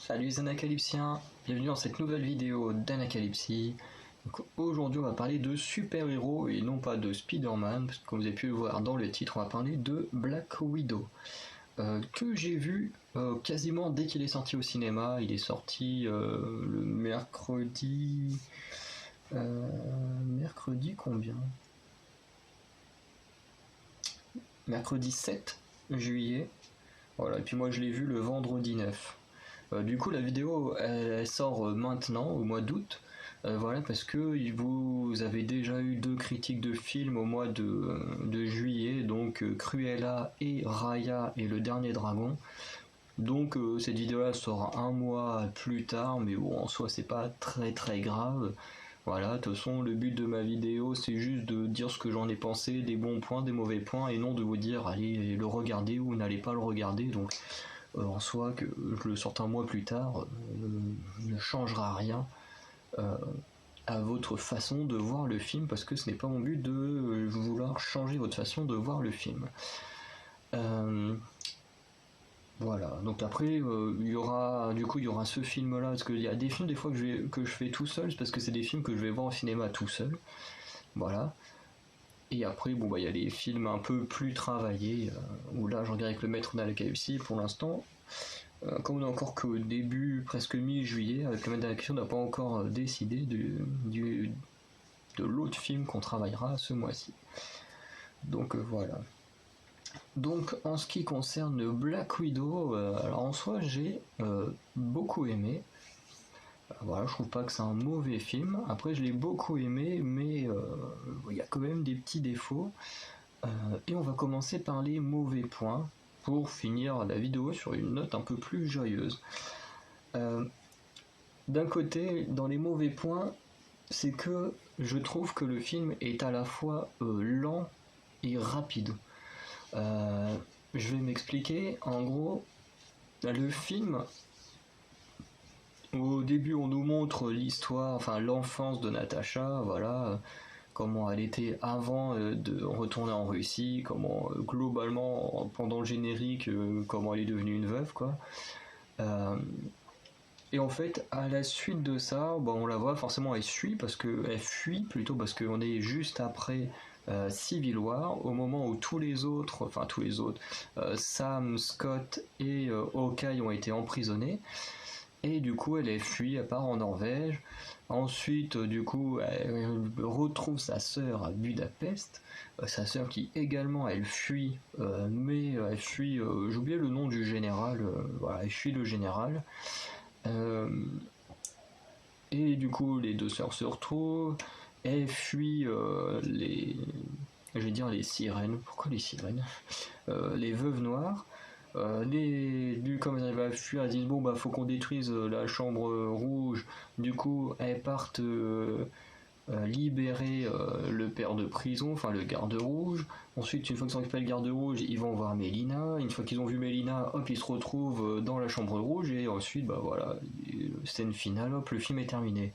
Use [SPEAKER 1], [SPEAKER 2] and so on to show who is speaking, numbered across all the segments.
[SPEAKER 1] Salut les Anacalypsiens, bienvenue dans cette nouvelle vidéo d'Anacalypsie. Aujourd'hui on va parler de super-héros et non pas de Spider-Man, parce que comme vous avez pu le voir dans le titre, on va parler de Black Widow. Que j'ai vu quasiment dès qu'il est sorti au cinéma. Il est sorti le mercredi... mercredi combien? Mercredi 7 juillet. Voilà, et puis moi je l'ai vu le vendredi 9. Du coup, la vidéo elle sort maintenant, au mois d'août. Voilà, parce que vous avez déjà eu deux critiques de films au mois de juillet, donc Cruella et Raya et le dernier dragon. Donc cette vidéo-là sort un mois plus tard, mais bon, en soi, c'est pas très très grave. Voilà, de toute façon, le but de ma vidéo, c'est juste de dire ce que j'en ai pensé, des bons points, des mauvais points, et non de vous dire allez le regarder ou n'allez pas le regarder. Donc en soi, que je le sorte un mois plus tard ne changera rien à votre façon de voir le film, parce que ce n'est pas mon but de vouloir changer votre façon de voir le film. Voilà, donc après il y aura ce film là, parce qu'il y a des films des fois que je fais tout seul, parce que c'est des films que je vais voir au cinéma tout seul. Voilà. Et après, bon, bah, il y a des films un peu plus travaillés, où là, je regarde avec le maître d'Anacalypsie pour l'instant. Comme on est encore qu'au début, presque mi-juillet, avec le maître d'Anacalypsie, on n'a pas encore décidé de l'autre film qu'on travaillera ce mois-ci. Donc voilà. Donc en ce qui concerne Black Widow, alors en soi, j'ai beaucoup aimé. Voilà, je trouve pas que c'est un mauvais film. Après, je l'ai beaucoup aimé, mais il y a quand même des petits défauts. Et on va commencer par les mauvais points pour finir la vidéo sur une note un peu plus joyeuse. D'un côté, dans les mauvais points, c'est que je trouve que le film est à la fois lent et rapide. Je vais m'expliquer. En gros, le film, au début, on nous montre l'histoire, enfin l'enfance de Natasha, voilà, comment elle était avant de retourner en Russie, comment globalement pendant le générique, comment elle est devenue une veuve, quoi. Et en fait, à la suite de ça, bah, on la voit forcément, elle fuit plutôt parce qu'on est juste après Civil War, au moment où tous les autres, Sam, Scott et Hawkeye ont été emprisonnés. Et du coup, elle fuit, elle part en Norvège. Ensuite, du coup, elle retrouve sa sœur à Budapest. Sa sœur qui également, elle fuit, mais elle fuit, j'ai oublié le nom du général, voilà, elle fuit le général. Et du coup, les deux sœurs se retrouvent. Elle fuit je vais dire les sirènes. Pourquoi les sirènes? Les veuves noires. Comme elles arrivent à fuir, elles disent bon bah faut qu'on détruise la chambre rouge. Du coup, elles partent libérer le père de prison, enfin le garde rouge. Ensuite, une fois qu'ils ont récupéré le garde rouge, ils vont voir Mélina. Une fois qu'ils ont vu Mélina, hop, ils se retrouvent dans la chambre rouge. Et ensuite, bah voilà, scène finale, hop, le film est terminé.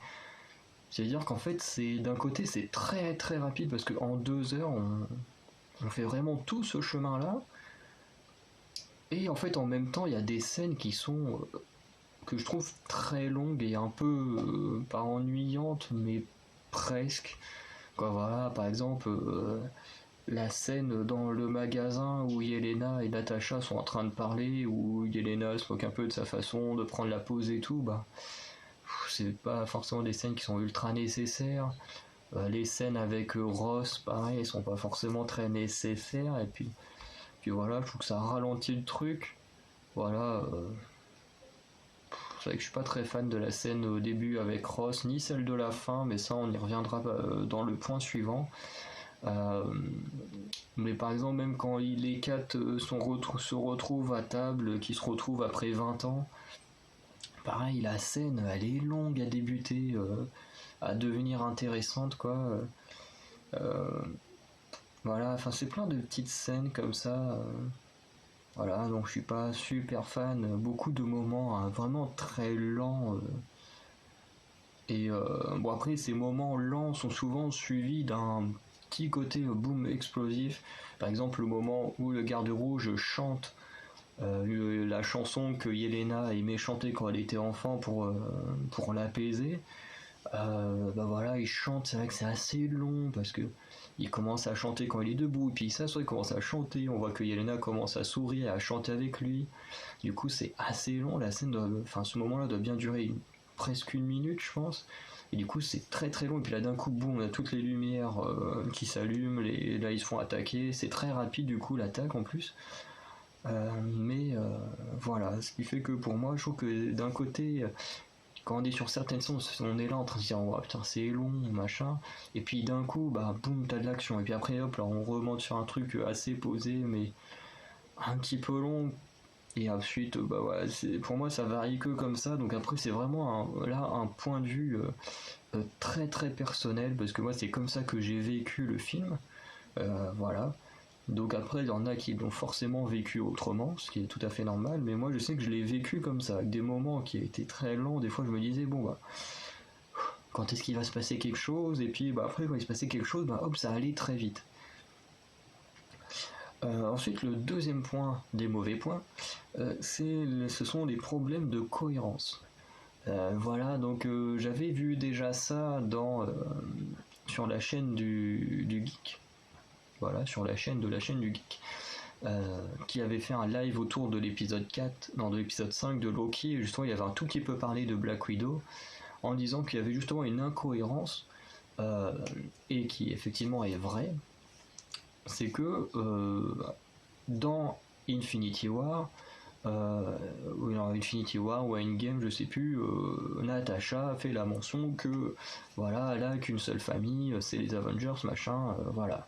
[SPEAKER 1] C'est-à-dire qu'en fait, d'un côté, c'est très très rapide parce qu'en 2 heures, on fait vraiment tout ce chemin-là. Et en fait, en même temps, il y a des scènes qui sont que je trouve très longues et un peu pas ennuyantes, mais presque. Quoi, voilà, par exemple, la scène dans le magasin où Yelena et Natasha sont en train de parler, où Yelena se moque un peu de sa façon de prendre la pause et tout, bah, c'est pas forcément des scènes qui sont ultra nécessaires. Les scènes avec Ross, pareil, elles sont pas forcément très nécessaires, et puis voilà, je trouve que ça ralentit le truc. Voilà, c'est vrai que je suis pas très fan de la scène au début avec Ross, ni celle de la fin, mais ça on y reviendra dans le point suivant. Mais par exemple, même quand les quatre se retrouvent à table, qui se retrouvent après 20 ans, pareil, la scène elle est longue à débuter, à devenir intéressante, quoi. Voilà, enfin c'est plein de petites scènes comme ça. Voilà, donc je suis pas super fan. Beaucoup de moments hein, vraiment très lents. Et bon après ces moments lents sont souvent suivis d'un petit côté boom explosif. Par exemple le moment où le garde rouge chante la chanson que Yelena aimait chanter quand elle était enfant pour l'apaiser. Bah voilà, il chante, c'est vrai que c'est assez long parce que il commence à chanter quand il est debout, puis il s'assoit, il commence à chanter, on voit que Yelena commence à sourire, à chanter avec lui. Du coup, c'est assez long, la scène enfin, ce moment-là doit bien durer presque 1 minute, je pense. Et du coup, c'est très très long, et puis là d'un coup, boum, on a toutes les lumières qui s'allument, là ils se font attaquer, c'est très rapide du coup l'attaque en plus. Mais voilà, ce qui fait que pour moi, je trouve que d'un côté, quand on est sur certaines scènes, on est là en train de se dire oh, putain c'est long machin, et puis d'un coup bah boum t'as de l'action, et puis après hop là on remonte sur un truc assez posé mais un petit peu long, et ensuite bah ouais, pour moi ça varie que comme ça, donc après c'est vraiment là un point de vue très très personnel, parce que moi c'est comme ça que j'ai vécu le film, voilà. Donc après, il y en a qui l'ont forcément vécu autrement, ce qui est tout à fait normal, mais moi je sais que je l'ai vécu comme ça, avec des moments qui étaient très lents, des fois je me disais, bon bah, quand est-ce qu'il va se passer quelque chose, et puis bah, après quand il se passait quelque chose, bah hop, ça allait très vite. Ensuite, le deuxième point des mauvais points, ce sont les problèmes de cohérence. Voilà, donc j'avais vu déjà ça sur la chaîne du Geek, voilà, sur la chaîne du Geek. Qui avait fait un live autour de l'épisode 4, non de l'épisode 5 de Loki, et justement il avait un tout petit peu parlé de Black Widow, en disant qu'il y avait justement une incohérence, et qui effectivement est vraie, c'est que dans Infinity War, ou dans Infinity War ou Endgame, je sais plus, Natasha fait la mention que voilà, elle a qu'une seule famille, c'est les Avengers, machin, voilà.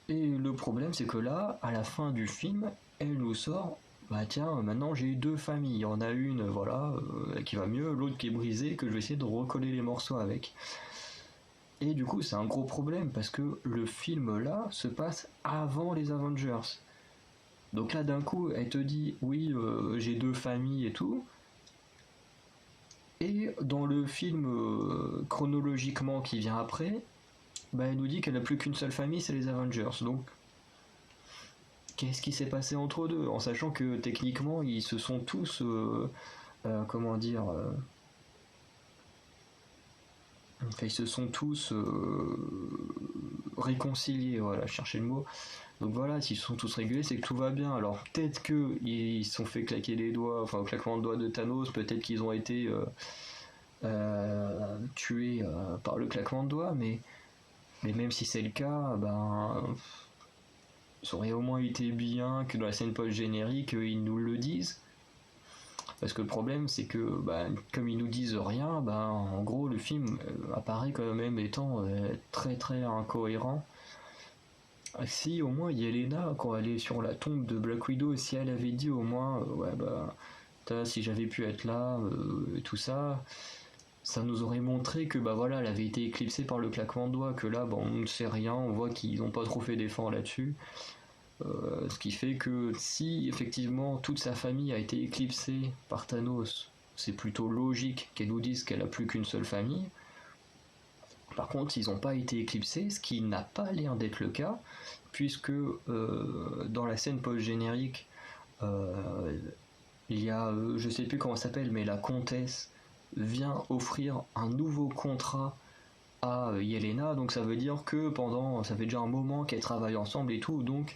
[SPEAKER 1] Et le problème, c'est que là, à la fin du film, elle nous sort, bah tiens, maintenant j'ai 2 familles. Il y en a une, voilà, qui va mieux, l'autre qui est brisée, que je vais essayer de recoller les morceaux avec. Et du coup, c'est un gros problème, parce que le film là se passe avant les Avengers. Donc là, d'un coup, elle te dit, oui, j'ai 2 familles et tout. Et dans le film chronologiquement qui vient après, bah, elle nous dit qu'elle n'a plus qu'une seule famille, c'est les Avengers. Donc qu'est-ce qui s'est passé entre deux, en sachant que techniquement ils se sont tous comment dire enfin, ils se sont tous réconciliés, voilà, je cherchais le mot. Donc voilà, s'ils se sont tous régulés, c'est que tout va bien. Alors peut-être qu'ils se sont fait claquer les doigts, enfin au claquement de doigts de Thanos, peut-être qu'ils ont été tués par le claquement de doigts, mais même si c'est le cas, ben ça aurait au moins été bien que dans la scène post-générique, ils nous le disent. Parce que le problème, c'est que bah, comme ils nous disent rien, bah, en gros, le film apparaît quand même étant très très incohérent. Si au moins Yelena, quand elle est sur la tombe de Black Widow, si elle avait dit au moins, ouais bah, si j'avais pu être là, et tout ça, ça nous aurait montré que bah voilà, elle avait été éclipsée par le claquement de doigts, que là, bah, on ne sait rien, on voit qu'ils n'ont pas trop fait d'efforts là-dessus. Ce qui fait que si effectivement toute sa famille a été éclipsée par Thanos, c'est plutôt logique qu'elle nous dise qu'elle a plus qu'une seule famille. Par contre, ils n'ont pas été éclipsés, ce qui n'a pas l'air d'être le cas, puisque dans la scène post-générique, il y a, je sais plus comment ça s'appelle, mais la comtesse vient offrir un nouveau contrat à Yelena, donc ça veut dire que ça fait déjà un moment qu'elles travaillent ensemble et tout, donc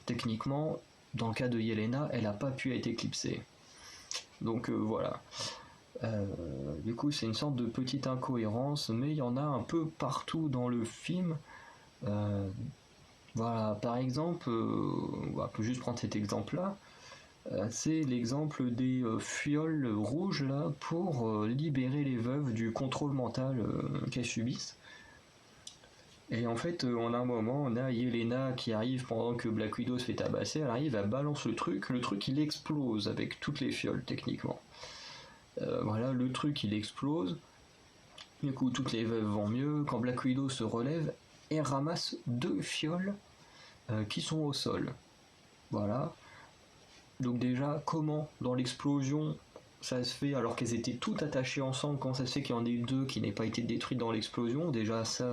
[SPEAKER 1] techniquement, dans le cas de Yelena, elle n'a pas pu être éclipsée. Donc voilà. Du coup, c'est une sorte de petite incohérence, mais il y en a un peu partout dans le film. Voilà, par exemple, on peut juste prendre cet exemple-là. C'est l'exemple des fioles rouges là pour libérer les veuves du contrôle mental qu'elles subissent. Et en fait, on a un moment, on a Yelena qui arrive pendant que Black Widow se fait tabasser, elle arrive, elle balance le truc il explose avec toutes les fioles techniquement. Voilà, le truc il explose, du coup toutes les veuves vont mieux, quand Black Widow se relève, elle ramasse 2 fioles qui sont au sol. Voilà. Donc déjà, comment dans l'explosion ça se fait alors qu'elles étaient toutes attachées ensemble, quand ça se fait qu'il y en ait 2 qui n'aient pas été détruites dans l'explosion, déjà ça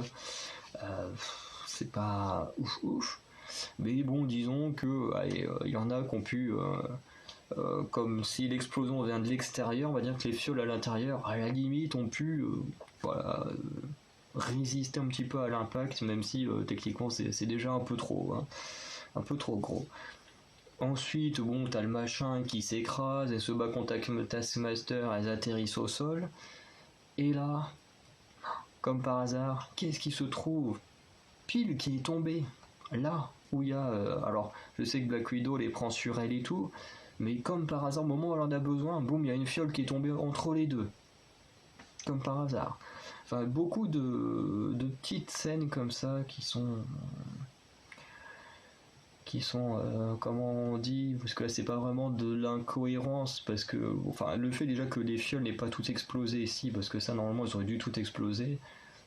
[SPEAKER 1] c'est pas ouf ouf. Mais bon, disons que il y en a qui ont pu, comme si l'explosion vient de l'extérieur, on va dire que les fioles à l'intérieur, à la limite, ont pu voilà, résister un petit peu à l'impact, même si techniquement c'est déjà un peu trop, hein, un peu trop gros. Ensuite, bon, t'as le machin qui s'écrase, elle se bat contre Taskmaster, elles atterrissent au sol. Et là, comme par hasard, qu'est-ce qui se trouve? Pile qui est tombé là où il y a. Alors, je sais que Black Widow les prend sur elle et tout, mais comme par hasard, au moment où elle en a besoin, boum, il y a une fiole qui est tombée entre les deux. Comme par hasard. Enfin, beaucoup de petites scènes comme ça qui sont comment on dit, parce que là c'est pas vraiment de l'incohérence, parce que enfin le fait déjà que les fioles n'aient pas toutes explosé ici, parce que ça normalement ils auraient dû tout exploser.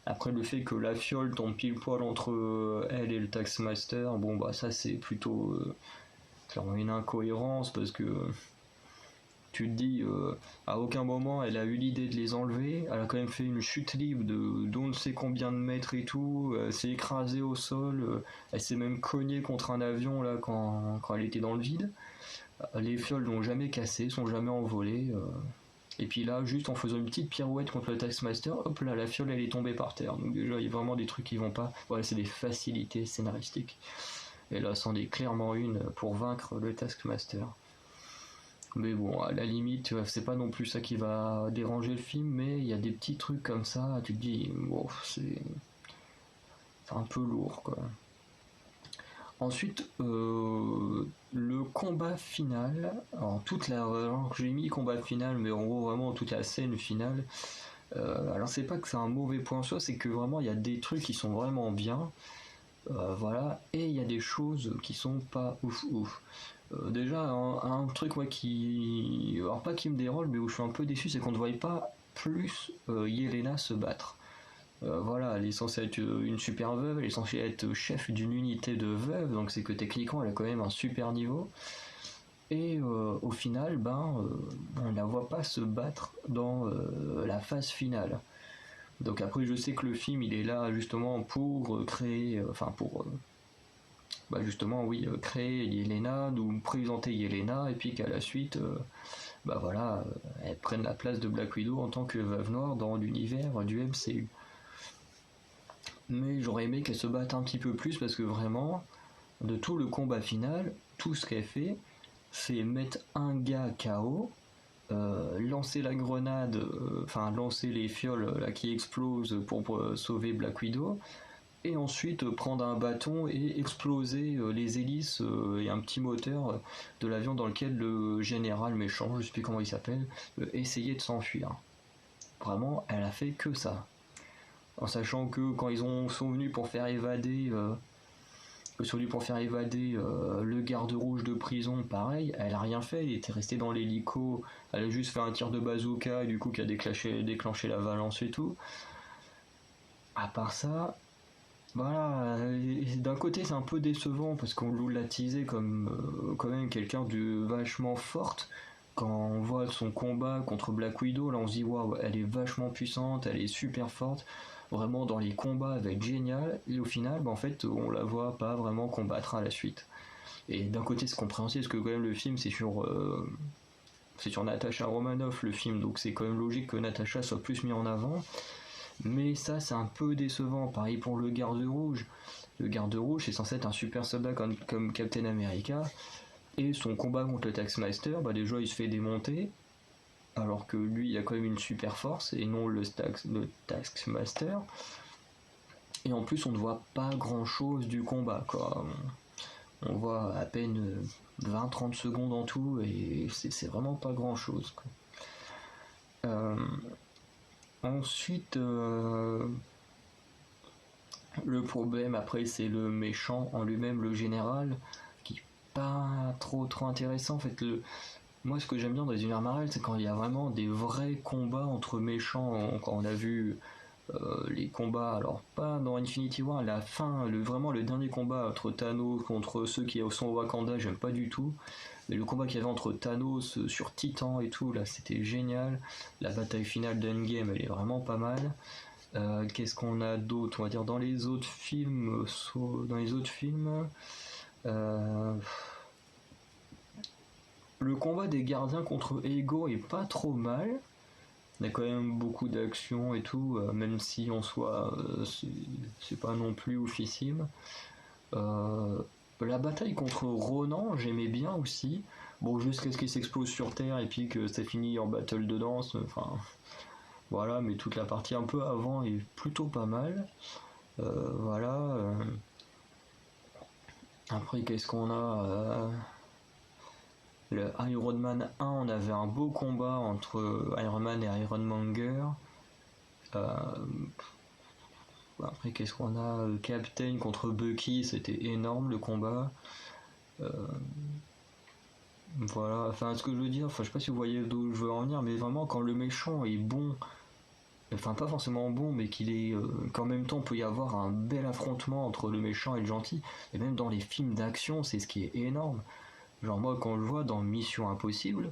[SPEAKER 1] Après le fait que la fiole tombe pile poil entre elle et le Taskmaster, bon bah ça c'est plutôt clairement une incohérence, parce que tu te dis à aucun moment elle a eu l'idée de les enlever, elle a quand même fait une chute libre de d'on ne sait combien de mètres et tout, elle s'est écrasée au sol, elle s'est même cognée contre un avion là quand elle était dans le vide. Les fioles n'ont jamais cassé, sont jamais envolées. Et puis là, juste en faisant une petite pirouette contre le Taskmaster, hop là, la fiole elle est tombée par terre. Donc déjà, il y a vraiment des trucs qui vont pas. Voilà, c'est des facilités scénaristiques. Et là, c'en est clairement une pour vaincre le Taskmaster. Mais bon, à la limite, c'est pas non plus ça qui va déranger le film, mais il y a des petits trucs comme ça, tu te dis, wow, c'est un peu lourd, quoi. Ensuite, le combat final, alors alors j'ai mis combat final, mais en gros vraiment toute la scène finale. Alors c'est pas que c'est un mauvais point sur, c'est que vraiment il y a des trucs qui sont vraiment bien, voilà, et il y a des choses qui sont pas ouf ouf. Déjà un truc moi qui, alors pas qui me dérange, mais où je suis un peu déçu, c'est qu'on ne voyait pas plus Yelena se battre. Voilà, elle est censée être une super veuve, elle est censée être chef d'une unité de veuves, donc c'est que techniquement elle a quand même un super niveau. Et au final, on la voit pas se battre dans la phase finale. Donc après, je sais que le film il est là justement pour créer, enfin pour justement oui créer Yelena, nous présenter Yelena, et puis qu'à la suite, voilà, elle prenne la place de Black Widow en tant que veuve noire dans l'univers du MCU. Mais j'aurais aimé qu'elle se batte un petit peu plus, parce que vraiment, de tout le combat final, tout ce qu'elle fait, c'est mettre un gars KO, lancer la grenade, enfin lancer les fioles là, qui explosent pour sauver Black Widow, et ensuite prendre un bâton et exploser les hélices et un petit moteur de l'avion dans lequel le général méchant, je sais plus comment il s'appelle, essayait de s'enfuir. Vraiment, elle a fait que ça. En sachant que quand sont venus pour faire évader le garde rouge de prison, pareil, elle a rien fait, elle était restée dans l'hélico, elle a juste fait un tir de bazooka et du coup qui a déclenché l'avalanche et tout. À part ça, voilà, d'un côté c'est un peu décevant parce qu'on l'a teasé comme quand même quelqu'un de vachement forte. Quand on voit son combat contre Black Widow, là on se dit waouh, elle est vachement puissante, elle est super forte. Vraiment dans les combats, elle va être géniale. Et au final, en fait, on la voit pas vraiment combattre à la suite. Et d'un côté, c'est compréhensible parce que quand même le film c'est sur Natasha Romanoff le film, donc c'est quand même logique que Natasha soit plus mis en avant. Mais ça, c'est un peu décevant. Pareil pour le garde rouge. Le garde rouge, c'est censé être un super soldat comme Captain America. Et son combat contre le Taskmaster, déjà il se fait démonter. Alors que lui, il a quand même une super force et non le Taskmaster. Et en plus, on ne voit pas grand chose du combat, quoi. On voit à peine 20-30 secondes en tout et c'est vraiment pas grand chose, quoi. Ensuite, le problème après, c'est le méchant en lui-même, le général, qui est pas trop intéressant. En fait, moi, ce que j'aime bien dans les univers Marvel, c'est quand il y a vraiment des vrais combats entre méchants. Quand on a vu les combats, alors pas dans Infinity War, la fin, vraiment le dernier combat entre Thanos contre ceux qui sont au Wakanda, j'aime pas du tout. Mais le combat qu'il y avait entre Thanos sur Titan et tout, là, c'était génial. La bataille finale d'Endgame, elle est vraiment pas mal. Qu'est-ce qu'on a d'autre? On va dire dans les autres films, euh, le combat des gardiens contre Ego est pas trop mal. Il y a quand même beaucoup d'action et tout, même si en soi c'est pas non plus oufissime. La bataille contre Ronan, j'aimais bien aussi. Bon, jusqu'à ce qu'il s'explose sur Terre et puis que ça finit en battle de danse. Enfin, voilà, mais toute la partie un peu avant est plutôt pas mal. Voilà. Après, qu'est-ce qu'on a Le Iron Man 1, on avait un beau combat entre Iron Man et Iron Monger. Euh, Après, qu'est-ce qu'on a Captain contre Bucky, c'était énorme le combat. Euh, voilà, enfin, ce que je veux dire, enfin, je sais pas si vous voyez d'où je veux en venir, mais vraiment, quand le méchant est bon, enfin, pas forcément bon, mais qu'il est. Qu'en même temps, peut y avoir un bel affrontement entre le méchant et le gentil, et même dans les films d'action, c'est ce qui est énorme. Genre, moi, quand je vois dans Mission Impossible,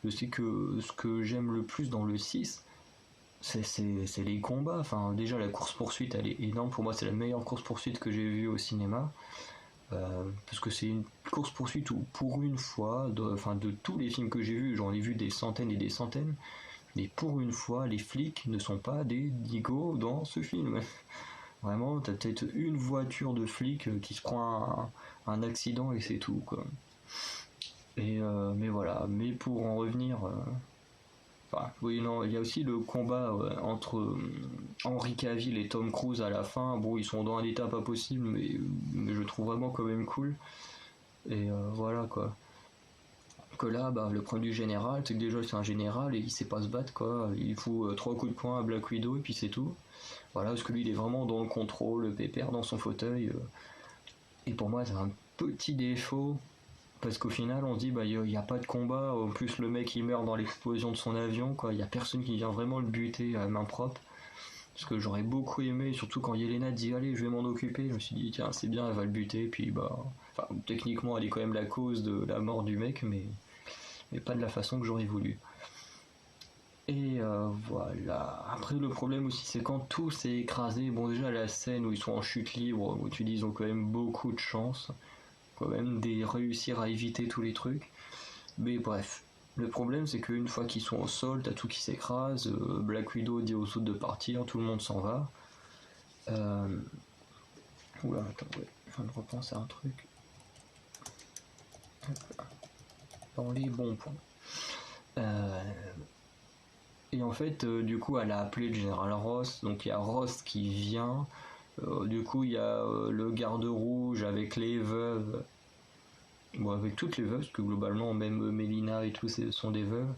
[SPEAKER 1] je sais que ce que j'aime le plus dans le 6, c'est les combats. Enfin, déjà, la course-poursuite, elle est énorme. Pour moi, c'est la meilleure course-poursuite que j'ai vue au cinéma. Parce que c'est une course-poursuite où, pour une fois, de tous les films que j'ai vus, j'en ai vu des centaines et des centaines, mais pour une fois, les flics ne sont pas des nigauds dans ce film. Vraiment, t'as peut-être une voiture de flic qui se prend un accident et c'est tout, quoi. Mais voilà, mais pour en revenir enfin, oui, non, il y a aussi le combat entre Henry Cavill et Tom Cruise à la fin. Bon, ils sont dans un état pas possible, mais je trouve vraiment quand même cool. Et voilà quoi. Que là, bah, le problème du général, c'est que déjà c'est un général et il sait pas se battre quoi. Il fout 3 coups de poing à Black Widow et puis c'est tout. Voilà, parce que lui il est vraiment dans le contrôle, le pépère dans son fauteuil. Et pour moi, c'est un petit défaut. Parce qu'au final, on se dit, bah, il n'y a pas de combat. En plus, le mec, il meurt dans l'explosion de son avion, quoi. Il n'y a personne qui vient vraiment le buter à main propre. Parce que j'aurais beaucoup aimé, surtout quand Yelena dit, allez, je vais m'en occuper. Je me suis dit, tiens, c'est bien, elle va le buter. Puis, bah, enfin, techniquement, elle est quand même la cause de la mort du mec, mais pas de la façon que j'aurais voulu. Et voilà. Après, le problème aussi, c'est quand tout s'est écrasé. Bon, déjà, la scène où ils sont en chute libre, où tu dis, ils ont quand même beaucoup de chance. Quand même, réussir à éviter tous les trucs. Mais bref, le problème c'est qu'une fois qu'ils sont au sol, t'as tout qui s'écrase, Black Widow dit aux autres de partir, tout le monde s'en va. Euh... Oula, attends, ouais, je viens de repenser à un truc. Dans les bons points. Euh... Et en fait, du coup, elle a appelé le général Ross, donc il y a Ross qui vient. Du coup, il y a le garde rouge avec les veuves. Bon, avec toutes les veuves, parce que globalement, même Melina et tout, sont des veuves.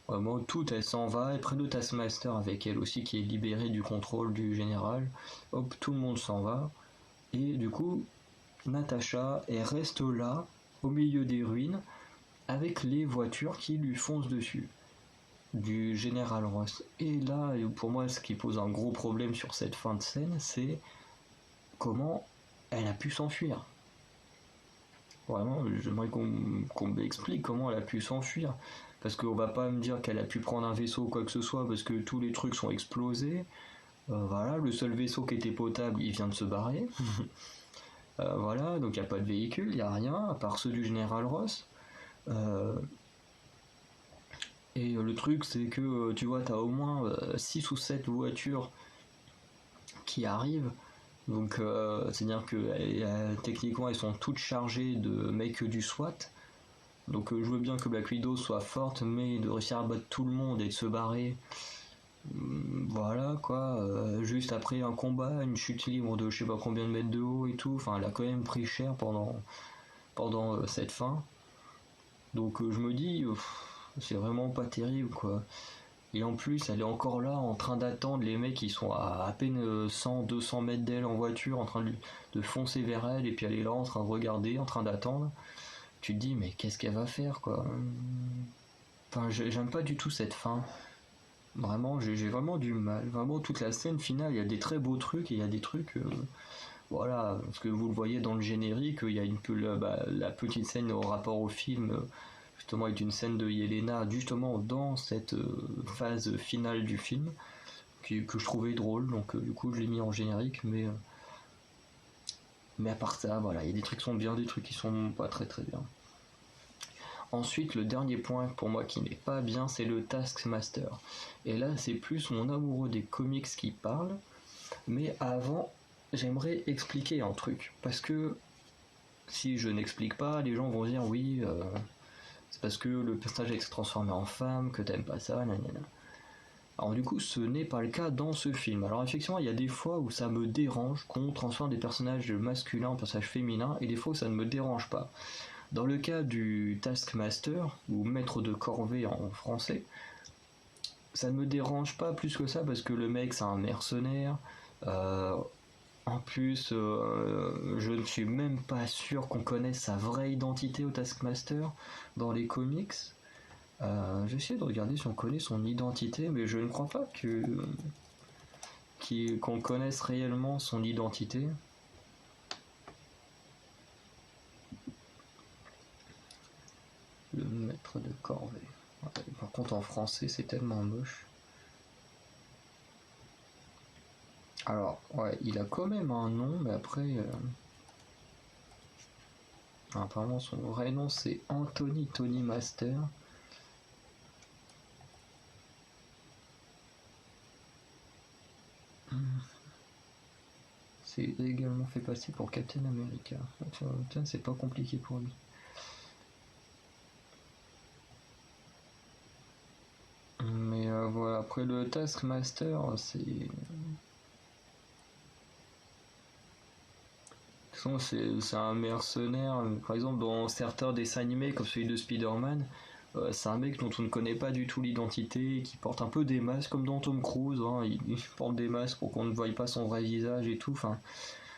[SPEAKER 1] Vraiment, tout, elle s'en va. Et près de Taskmaster avec elle aussi, qui est libérée du contrôle du général. Hop, tout le monde s'en va. Et du coup, Natasha, elle reste là, au milieu des ruines, avec les voitures qui lui foncent dessus. Du général Ross. Et là, pour moi, ce qui pose un gros problème sur cette fin de scène, c'est comment elle a pu s'enfuir. Vraiment, j'aimerais qu'on m'explique comment elle a pu s'enfuir. Parce qu'on va pas me dire qu'elle a pu prendre un vaisseau ou quoi que ce soit, parce que tous les trucs sont explosés. Voilà, le seul vaisseau qui était potable, il vient de se barrer. Voilà, donc il n'y a pas de véhicule, il n'y a rien, à part ceux du général Ross. Et le truc, c'est que tu vois, tu as au moins 6 ou 7 voitures qui arrivent. Donc, c'est-à-dire que techniquement, elles sont toutes chargées de mecs du SWAT. Donc je veux bien que Black Widow soit forte, mais de réussir à battre tout le monde et de se barrer, voilà quoi, juste après un combat, une chute libre de je sais pas combien de mètres de haut et tout, enfin elle a quand même pris cher pendant cette fin. Donc je me dis, c'est vraiment pas terrible quoi. Et en plus, elle est encore là en train d'attendre. Les mecs, ils sont à peine 100-200 mètres d'elle en voiture, en train de foncer vers elle, et puis elle est là en train de regarder, en train d'attendre. Tu te dis, mais qu'est-ce qu'elle va faire quoi? Enfin, j'aime pas du tout cette fin. Vraiment, j'ai vraiment du mal. Vraiment, toute la scène finale, il y a des très beaux trucs et il y a des trucs. Voilà, parce que vous le voyez dans le générique, il y a la petite scène au rapport au film, justement, est une scène de Yelena, justement dans cette phase finale du film. que je trouvais drôle, donc du coup je l'ai mis en générique, mais à part ça, voilà, il y a des trucs qui sont bien, des trucs qui sont pas très très bien. Ensuite, le dernier point pour moi qui n'est pas bien, c'est le Taskmaster. Et là, c'est plus mon amoureux des comics qui parle, mais avant, j'aimerais expliquer un truc, parce que si je n'explique pas, les gens vont dire oui, c'est parce que le personnage s'est transformé en femme, que t'aimes pas ça, nanana. Alors du coup, ce n'est pas le cas dans ce film. Alors effectivement, il y a des fois où ça me dérange qu'on transforme des personnages masculins en personnages féminins, et des fois où ça ne me dérange pas. Dans le cas du Taskmaster, ou maître de corvée en français, ça ne me dérange pas plus que ça parce que le mec c'est un mercenaire. Euh, En plus, je ne suis même pas sûr qu'on connaisse sa vraie identité au Taskmaster dans les comics. J'ai essayé de regarder si on connaît son identité, mais je ne crois pas qu'on connaisse réellement son identité. Le maître de corvée. Ouais, par contre, en français, c'est tellement moche. Alors, ouais, il a quand même un nom, mais après. Apparemment, son vrai nom, c'est Anthony Tony Master. C'est également fait passer pour Captain America. Tiens, c'est pas compliqué pour lui. Mais voilà, après le Taskmaster, c'est un mercenaire. Par exemple, dans certains dessins animés, comme celui de Spider-Man, c'est un mec dont on ne connaît pas du tout l'identité, qui porte un peu des masques, comme dans Tom Cruise. Hein, il porte des masques pour qu'on ne voie pas son vrai visage et tout. Enfin,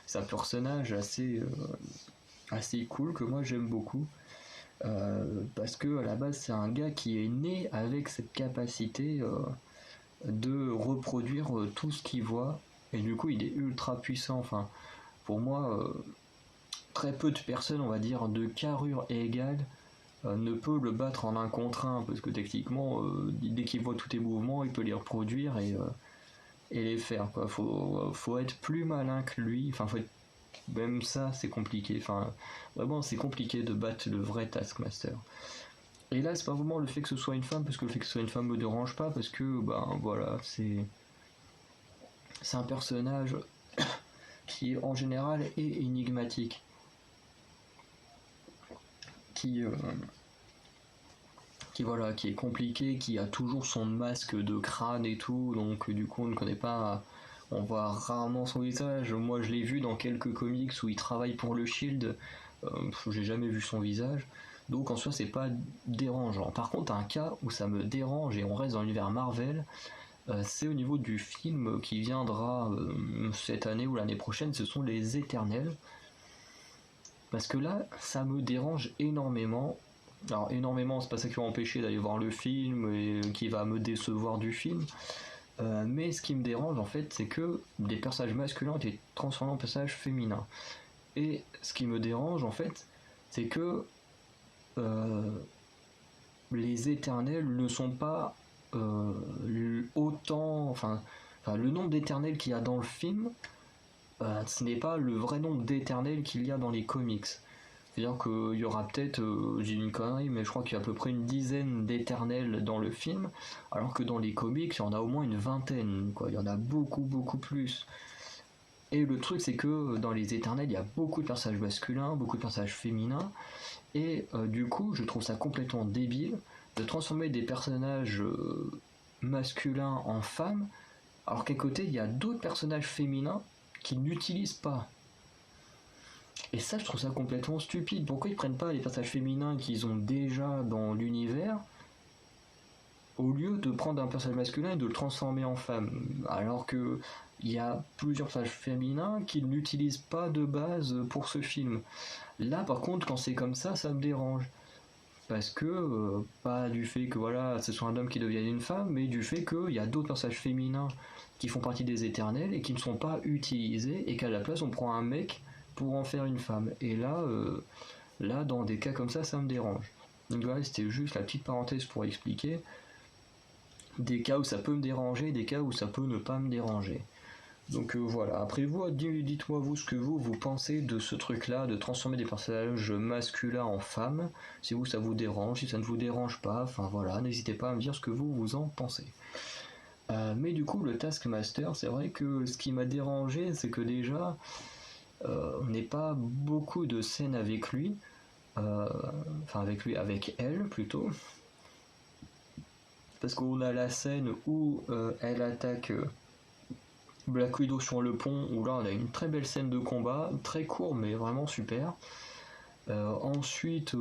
[SPEAKER 1] c'est un personnage assez cool que moi j'aime beaucoup. Parce que à la base, c'est un gars qui est né avec cette capacité de reproduire tout ce qu'il voit. Et du coup, il est ultra puissant. Enfin, pour moi, très peu de personnes, on va dire, de carrure égale ne peut le battre en un contre un, parce que techniquement, dès qu'il voit tous tes mouvements, il peut les reproduire et les faire. Quoi. Faut être plus malin que lui. Enfin, même ça, c'est compliqué. Enfin, vraiment, c'est compliqué de battre le vrai Taskmaster. Et là, c'est pas vraiment le fait que ce soit une femme, parce que le fait que ce soit une femme me dérange pas, parce que, ben voilà, c'est un personnage qui, en général, est énigmatique. Qui, voilà, qui est compliqué, qui a toujours son masque de crâne et tout, donc du coup on ne connaît pas, on voit rarement son visage. Moi je l'ai vu dans quelques comics où il travaille pour le Shield, j'ai jamais vu son visage, donc en soi c'est pas dérangeant. Par contre un cas où ça me dérange et on reste dans l'univers Marvel, c'est au niveau du film qui viendra cette année ou l'année prochaine, ce sont les Éternels. Parce que là, ça me dérange énormément. Alors énormément, c'est pas ça qui va empêcher d'aller voir le film et qui va me décevoir du film. Mais ce qui me dérange en fait, c'est que des personnages masculins ont été transformés en personnages féminins. Et ce qui me dérange en fait, c'est que euh, les éternels ne sont pas autant. Enfin, le nombre d'éternels qu'il y a dans le film, ce n'est pas le vrai nombre d'éternels qu'il y a dans les comics. C'est-à-dire qu'il y aura peut-être, j'ai une connerie, mais je crois qu'il y a à peu près une dizaine d'éternels dans le film, alors que dans les comics, il y en a au moins une vingtaine, quoi. Il y en a beaucoup, beaucoup plus. Et le truc, c'est que dans les éternels, il y a beaucoup de personnages masculins, beaucoup de personnages féminins, et du coup, je trouve ça complètement débile de transformer des personnages masculins en femmes, alors qu'à côté, il y a d'autres personnages féminins qui n'utilisent pas. Et ça, je trouve ça complètement stupide. Pourquoi ils prennent pas les personnages féminins qu'ils ont déjà dans l'univers au lieu de prendre un personnage masculin et de le transformer en femme, alors que il y a plusieurs personnages féminins qu'ils n'utilisent pas de base pour ce film. Là, par contre, quand c'est comme ça me dérange. Parce que, pas du fait que voilà, ce soit un homme qui devienne une femme, mais du fait qu'il y a d'autres personnages féminins qui font partie des éternels et qui ne sont pas utilisés, et qu'à la place on prend un mec pour en faire une femme. Et là dans des cas comme ça me dérange. Donc voilà, c'était juste la petite parenthèse pour expliquer. des cas où ça peut me déranger, des cas où ça peut ne pas me déranger. Donc voilà, après vous, dites-moi vous ce que vous pensez de ce truc-là, de transformer des personnages masculins en femmes, si vous ça vous dérange, si ça ne vous dérange pas, enfin voilà, n'hésitez pas à me dire ce que vous en pensez. Mais du coup, le Taskmaster, c'est vrai que ce qui m'a dérangé, c'est que déjà, on n'est pas beaucoup de scènes avec lui, enfin avec lui, avec elle plutôt, parce qu'on a la scène où elle attaque Black Widow sur le pont, où là on a une très belle scène de combat, très court mais vraiment super. Ensuite,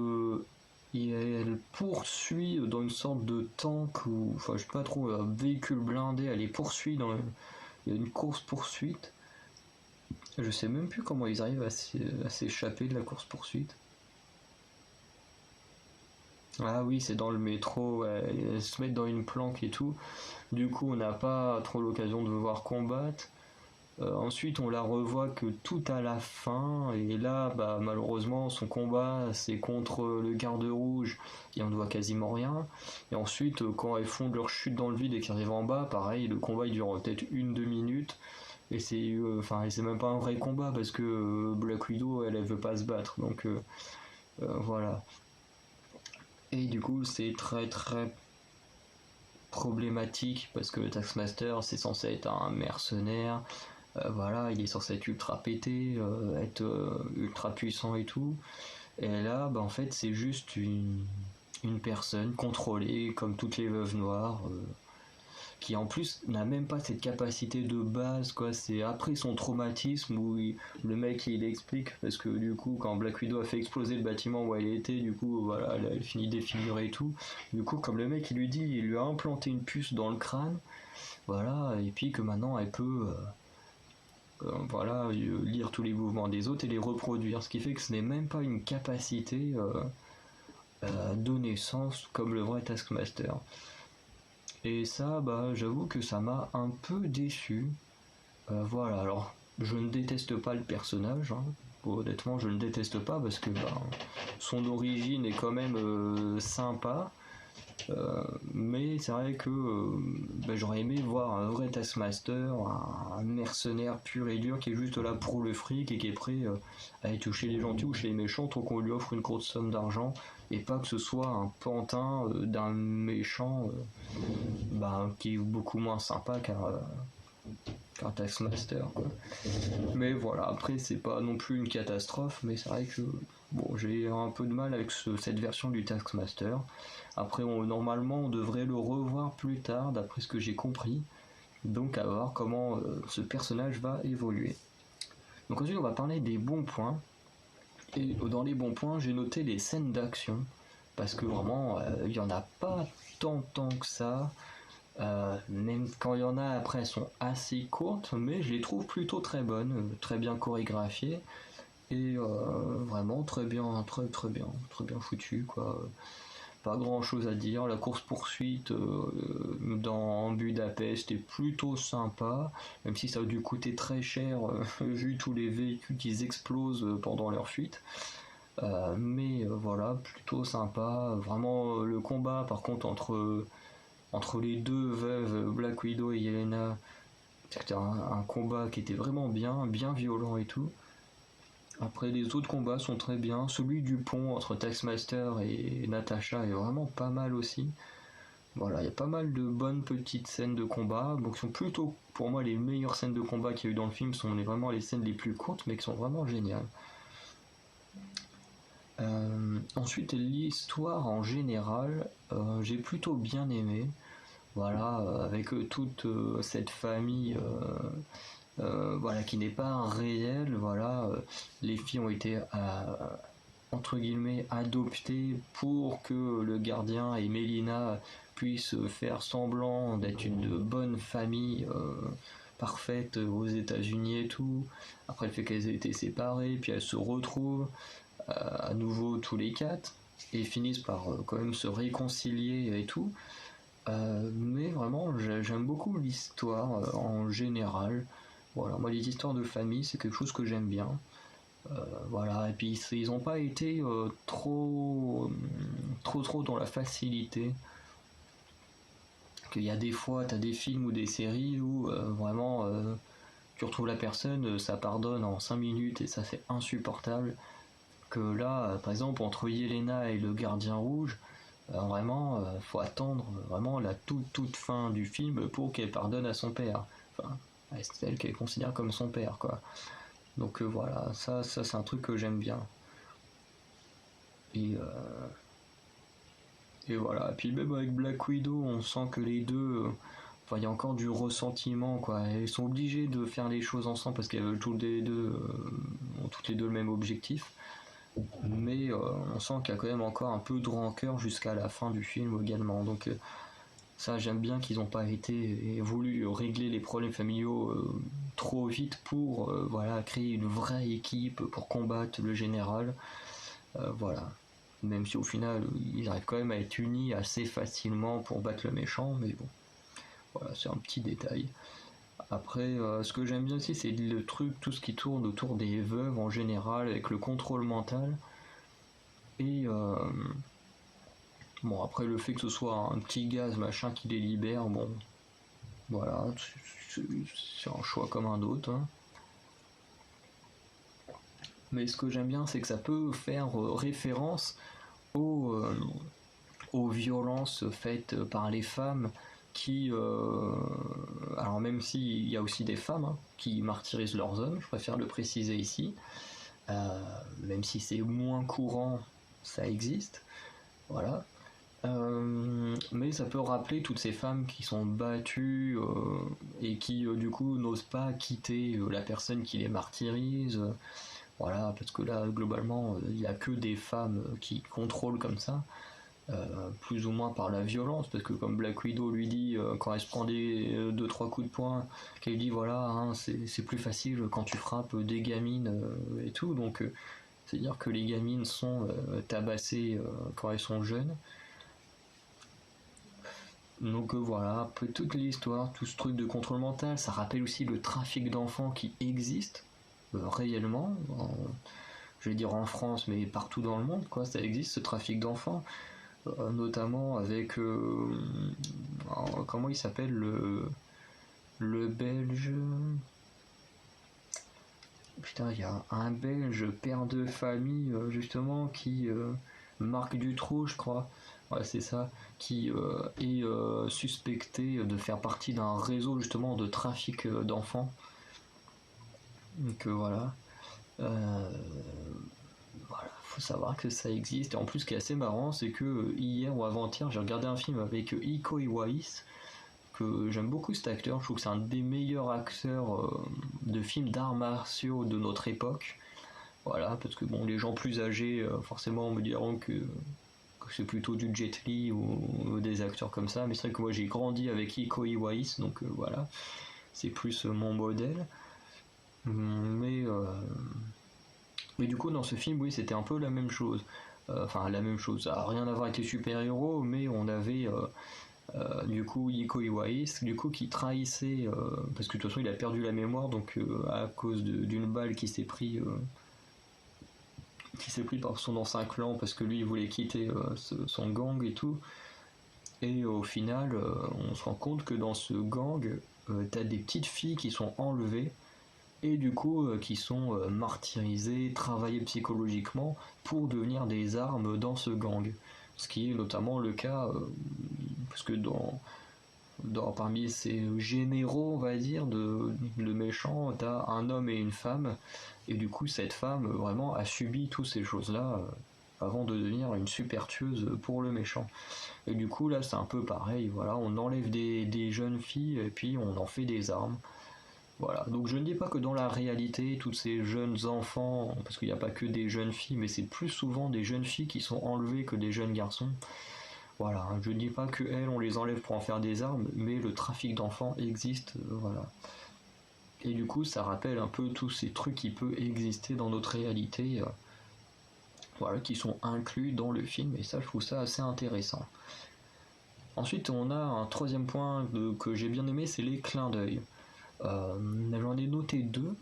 [SPEAKER 1] elle poursuit dans une sorte de tank, ou enfin je sais pas trop, un véhicule blindé, elle les poursuit il y a une course poursuite. Je sais même plus comment ils arrivent à s'échapper de la course poursuite. Ah oui, c'est dans le métro, ouais, elles se mettent dans une planque et tout. Du coup, on n'a pas trop l'occasion de voir combattre. Ensuite, on la revoit que tout à la fin, et là, bah, malheureusement, son combat, c'est contre le garde rouge, et on ne voit quasiment rien. Et ensuite, quand elles font leur chute dans le vide et qu'elles arrivent en bas, pareil, le combat il dure peut-être 1-2 minutes, et c'est même pas un vrai combat parce que Black Widow, elle veut pas se battre, donc voilà. Et du coup, c'est très très problématique parce que le Taskmaster, c'est censé être un mercenaire. Voilà, il est censé être ultra pété, être ultra puissant et tout. Et là, bah, en fait, c'est juste une personne contrôlée, comme toutes les veuves noires, qui en plus n'a même pas cette capacité de base, quoi. C'est après son traumatisme où le mec il explique, parce que du coup, quand Black Widow a fait exploser le bâtiment où elle était, du coup, voilà, elle finit défigurée et tout. Du coup, comme le mec il lui dit, il lui a implanté une puce dans le crâne, voilà, et puis que maintenant elle peut. Voilà, lire tous les mouvements des autres et les reproduire, ce qui fait que ce n'est même pas une capacité de naissance comme le vrai Taskmaster. Et ça, bah, j'avoue que ça m'a un peu déçu. Voilà, alors je ne déteste pas le personnage, hein. Honnêtement, je ne déteste pas parce que bah, son origine est quand même sympa. Mais c'est vrai que bah, j'aurais aimé voir un vrai Taskmaster, un mercenaire pur et dur qui est juste là pour le fric et qui est prêt à aller toucher les gentils ou chez les méchants tant qu'on lui offre une grosse somme d'argent et pas que ce soit un pantin d'un méchant bah, qui est beaucoup moins sympa qu'un Taskmaster, quoi. Mais voilà, après c'est pas non plus une catastrophe, mais c'est vrai que bon, j'ai un peu de mal avec cette version du Taskmaster. Après, normalement, on devrait le revoir plus tard, d'après ce que j'ai compris. Donc, à voir comment ce personnage va évoluer. Donc, ensuite, on va parler des bons points. Et dans les bons points, j'ai noté les scènes d'action. Parce que vraiment, il n'y en a pas tant que ça. Même quand il y en a, après, elles sont assez courtes, mais je les trouve plutôt très bonnes, très bien chorégraphiées. Et vraiment très bien foutues, quoi. Pas grand chose à dire. La course poursuite dans Budapest est plutôt sympa, même si ça a dû coûter très cher vu tous les véhicules qui explosent pendant leur fuite. Mais voilà, plutôt sympa. Vraiment le combat par contre entre les deux veuves, Black Widow et Yelena, c'était un combat qui était vraiment bien violent et tout. Après, les autres combats sont très bien. Celui du pont entre Taskmaster et Natasha est vraiment pas mal aussi. Voilà, il y a pas mal de bonnes petites scènes de combat. Donc, qui sont plutôt, pour moi, les meilleures scènes de combat qu'il y a eu dans le film sont vraiment les scènes les plus courtes, mais qui sont vraiment géniales. Ensuite, l'histoire en général, j'ai plutôt bien aimé. Voilà, avec toute cette famille voilà, qui n'est pas réelle. Voilà, les filles ont été entre guillemets adoptées pour que le gardien et Mélina puissent faire semblant d'être une bonne famille parfaite aux États-Unis et tout. Après le fait qu'elles aient été séparées, puis elles se retrouvent à nouveau tous les quatre et finissent par quand même se réconcilier et tout. Mais vraiment, j'aime beaucoup l'histoire en général. Voilà, moi les histoires de famille, c'est quelque chose que j'aime bien. Voilà, et puis ils n'ont pas été trop dans la facilité. qu'il y a des fois, t'as des films ou des séries où vraiment tu retrouves la personne, ça pardonne en 5 minutes et ça c'est insupportable. Que là, par exemple, entre Yelena et le Gardien Rouge, vraiment, faut attendre vraiment la toute fin du film pour qu'elle pardonne à son père. Enfin, c'est elle qu'elle considère comme son père, quoi. Donc voilà, ça c'est un truc que j'aime bien. Et, euh, et voilà. Et puis même avec Black Widow, on sent que les deux, enfin, il y a encore du ressentiment, quoi. Elles sont obligées de faire les choses ensemble parce qu'elles veulent toutes les deux, ont toutes les deux le même objectif. Mais on sent qu'il y a quand même encore un peu de rancœur jusqu'à la fin du film également. Donc ça, j'aime bien qu'ils n'ont pas été et voulu régler les problèmes familiaux trop vite pour voilà, créer une vraie équipe pour combattre le général. Voilà. Même si au final, ils arrivent quand même à être unis assez facilement pour battre le méchant, mais bon, voilà, c'est un petit détail. Après, ce que j'aime bien aussi, c'est le truc, tout ce qui tourne autour des veuves en général, avec le contrôle mental. Et bon, après le fait que ce soit un petit gaz machin qui les libère, bon, voilà, c'est un choix comme un autre. Hein. Mais ce que j'aime bien, c'est que ça peut faire référence aux, aux violences faites par les femmes qui, alors même s'il y a aussi des femmes hein, qui martyrisent leurs hommes, je préfère le préciser ici, même si c'est moins courant, ça existe, voilà. Mais ça peut rappeler toutes ces femmes qui sont battues et qui du coup n'osent pas quitter la personne qui les martyrise. Voilà, parce que là globalement il n'y a que des femmes qui contrôlent comme ça. Plus ou moins par la violence, parce que comme Black Widow lui dit quand elle se prend des 2-3 coups de poing, qu'elle dit voilà, hein, c'est plus facile quand tu frappes des gamines et tout, donc c'est-à-dire que les gamines sont tabassées quand elles sont jeunes. Donc voilà, après toute l'histoire, tout ce truc de contrôle mental, ça rappelle aussi le trafic d'enfants qui existe réellement, je vais dire en France, mais partout dans le monde, quoi, ça existe ce trafic d'enfants. Notamment avec comment il s'appelle le belge, putain il y a un belge père de famille justement qui Marc Dutroux je crois, ouais c'est ça, qui est suspecté de faire partie d'un réseau justement de trafic d'enfants, donc voilà. Euh, Voilà, faut savoir que ça existe. Et en plus, ce qui est assez marrant, c'est que hier ou avant-hier, j'ai regardé un film avec Iko Uwais, que j'aime beaucoup cet acteur. Je trouve que c'est un des meilleurs acteurs de films d'arts martiaux de notre époque. Voilà, parce que bon, les gens plus âgés, forcément, me diront que c'est plutôt du Jet Li ou des acteurs comme ça. Mais c'est vrai que moi, j'ai grandi avec Iko Uwais, donc voilà, c'est plus mon modèle. Mais Mais du coup, dans ce film, oui, c'était un peu la même chose. Enfin, la même chose. Ça n'a rien à voir avec les super-héros, mais on avait du coup Iko Uwais, du coup, qui trahissait, parce que de toute façon, il a perdu la mémoire, donc à cause d'une balle qui s'est pris par son ancien clan, parce que lui, il voulait quitter son gang et tout. Et au final, on se rend compte que dans ce gang, t'as des petites filles qui sont enlevées et du coup qui sont martyrisés, travaillés psychologiquement pour devenir des armes dans ce gang. Ce qui est notamment le cas, parce que parmi ces généraux, on va dire, de méchants, t'as un homme et une femme, et du coup cette femme vraiment a subi toutes ces choses-là avant de devenir une super tueuse pour le méchant. Et du coup là c'est un peu pareil, voilà, on enlève des jeunes filles et puis on en fait des armes. Voilà, donc je ne dis pas que dans la réalité, tous ces jeunes enfants, parce qu'il n'y a pas que des jeunes filles, mais c'est plus souvent des jeunes filles qui sont enlevées que des jeunes garçons. Voilà, je ne dis pas que elles, on les enlève pour en faire des armes, mais le trafic d'enfants existe, voilà. Et du coup, ça rappelle un peu tous ces trucs qui peuvent exister dans notre réalité, voilà, qui sont inclus dans le film, et ça, je trouve ça assez intéressant. Ensuite, on a un troisième point que j'ai bien aimé, c'est les clins d'œil. J'en ai noté deux.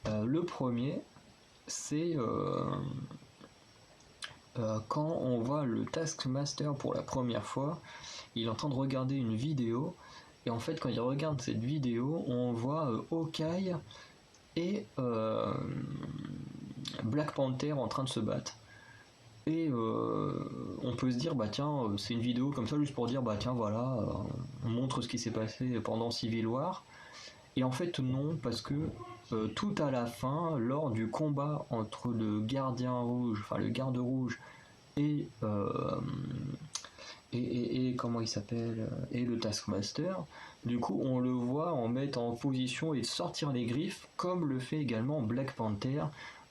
[SPEAKER 1] Le premier, c'est quand on voit le Taskmaster pour la première fois, il est en train de regarder une vidéo, et en fait quand il regarde cette vidéo, on voit Hawkeye et Black Panther en train de se battre. Et on peut se dire, bah tiens, c'est une vidéo comme ça juste pour dire, bah tiens, voilà, on montre ce qui s'est passé pendant Civil War. Et en fait, non, parce que tout à la fin, lors du combat entre le gardien rouge, enfin le garde rouge, et, comment il s'appelle, et le Taskmaster, du coup, on le voit en mettre en position et sortir les griffes, comme le fait également Black Panther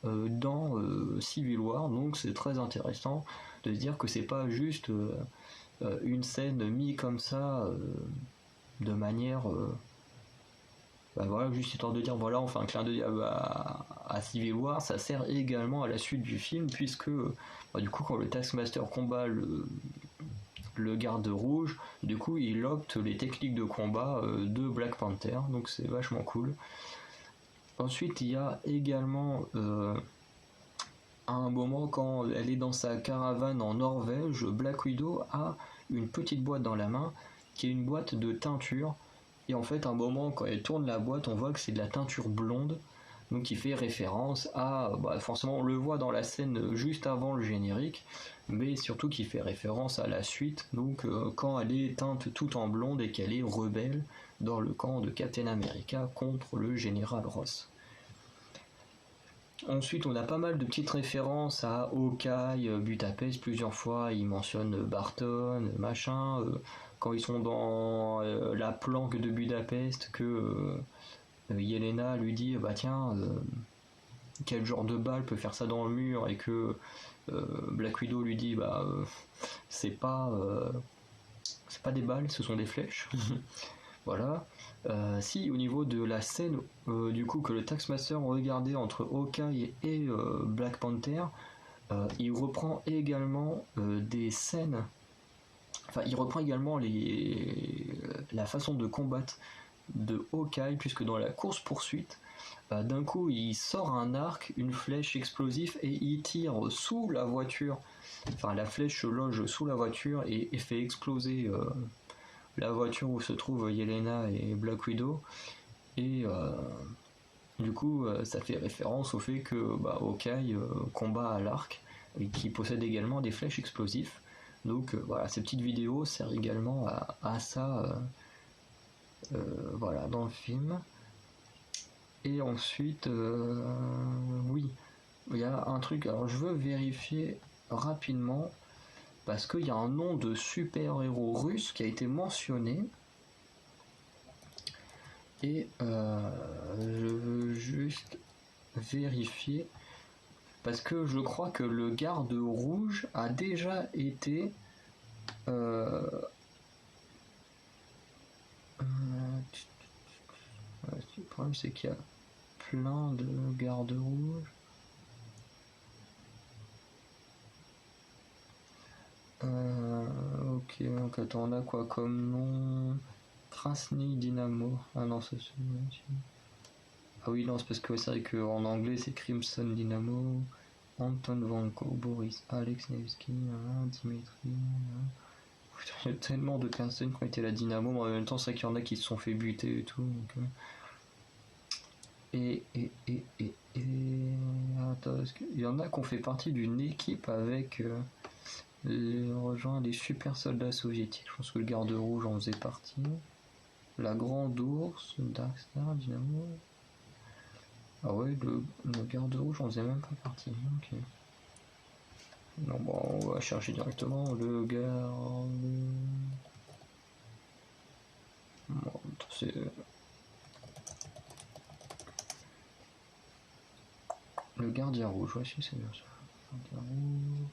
[SPEAKER 1] dans Civil War. Donc, c'est très intéressant de se dire que c'est pas juste une scène mise comme ça de manière bah voilà, juste histoire de dire voilà, on fait un clin d'œil à Civil War. Ça sert également à la suite du film, puisque bah, du coup quand le Taskmaster combat le garde rouge, du coup il opte les techniques de combat de Black Panther, donc c'est vachement cool. Ensuite il y a également à un moment quand elle est dans sa caravane en Norvège, Black Widow a une petite boîte dans la main qui est une boîte de teinture. Et en fait, à un moment, quand elle tourne la boîte, on voit que c'est de la teinture blonde, donc qui fait référence à, bah, forcément, on le voit dans la scène juste avant le générique, mais surtout qui fait référence à la suite, donc quand elle est teinte tout en blonde et qu'elle est rebelle dans le camp de Captain America contre le général Ross. Ensuite, on a pas mal de petites références à Hawkeye, Budapest, plusieurs fois, il mentionne Barton, machin, quand ils sont dans la planque de Budapest, que Yelena lui dit, bah tiens, quel genre de balle peut faire ça dans le mur, et que Black Widow lui dit, bah c'est pas des balles, ce sont des flèches. Voilà. Si au niveau de la scène du coup que le Taskmaster regardait entre Hawkeye et Black Panther, il reprend également des scènes, enfin il reprend également la façon de combattre de Hawkeye, puisque dans la course poursuite, d'un coup il sort un arc, une flèche explosive, et il tire sous la voiture, enfin la flèche se loge sous la voiture et fait exploser la voiture où se trouvent Yelena et Black Widow. Et du coup, ça fait référence au fait que bah, Hawkeye combat à l'arc et qui possède également des flèches explosives. Donc voilà, ces petites vidéos servent également à ça voilà, dans le film. Et ensuite, oui, il y a un truc, alors je veux vérifier rapidement, parce qu'il y a un nom de super-héros russe qui a été mentionné. Et je veux juste vérifier, parce que je crois que le garde rouge a déjà été le problème c'est qu'il y a plein de gardes rouges. Ok, donc attends, on a quoi comme nom? Krasny Dynamo. Ah non, c'est celui-là. Ah oui, non, c'est parce que c'est vrai qu'en anglais c'est Crimson Dynamo. Anton Vanko, Boris, Alex Nevsky, Dimitri. Il y a tellement de personnes qui ont été à la Dynamo, mais en même temps, c'est vrai qu'il y en a qui se sont fait buter et tout. Donc, attends, il y en a qui ont fait partie d'une équipe avec rejoint les super soldats soviétiques. Je pense que le garde rouge en faisait partie. La grande ours, Darkstar, Dynamo. Ah ouais, le garde rouge en faisait même pas partie. Ok. Non, bon, on va chercher directement le garde. Bon, c'est. Le gardien rouge, ouais, si c'est bien ça. Gardien rouge.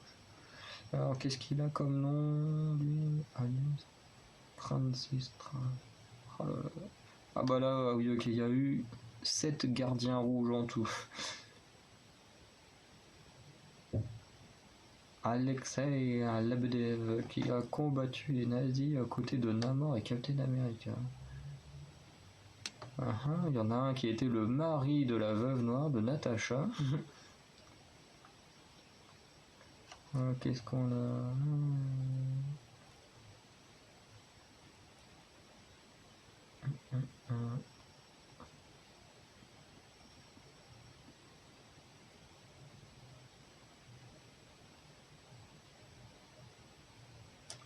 [SPEAKER 1] Alors, qu'est-ce qu'il a comme nom, lui? Alliance Francis oh là là. Ah bah là, oui, ok, il y a eu 7 gardiens rouges en tout. Alexei Lebedev, qui a combattu les nazis à côté de Namor et Captain America. Il y en a un qui était le mari de la veuve noire de Natasha. Qu'est-ce qu'on a?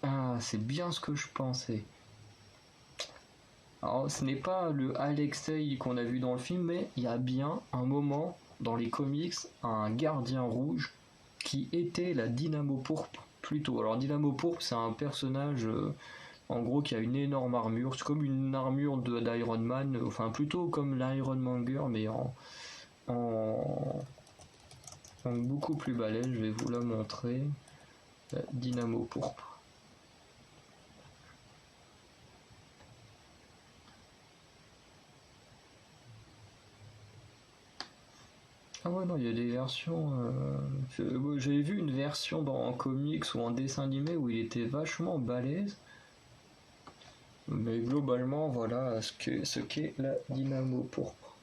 [SPEAKER 1] Ah, c'est bien ce que je pensais. Alors, ce n'est pas le Alexei qu'on a vu dans le film, mais il y a bien un moment dans les comics, un gardien rouge qui était la Dynamo Pourpre plutôt. Alors, Dynamo Pourpre, c'est un personnage en gros qui a une énorme armure. C'est comme une armure d'Iron Man, enfin plutôt comme l'Iron Monger, mais en, en beaucoup plus balèze. Je vais vous la montrer. La Dynamo Pourpre. Ah ouais, non, il y a des versions. J'avais vu une version en comics ou en dessin animé où il était vachement balèze. Mais globalement, voilà ce qu'est la Dynamo Pourpre.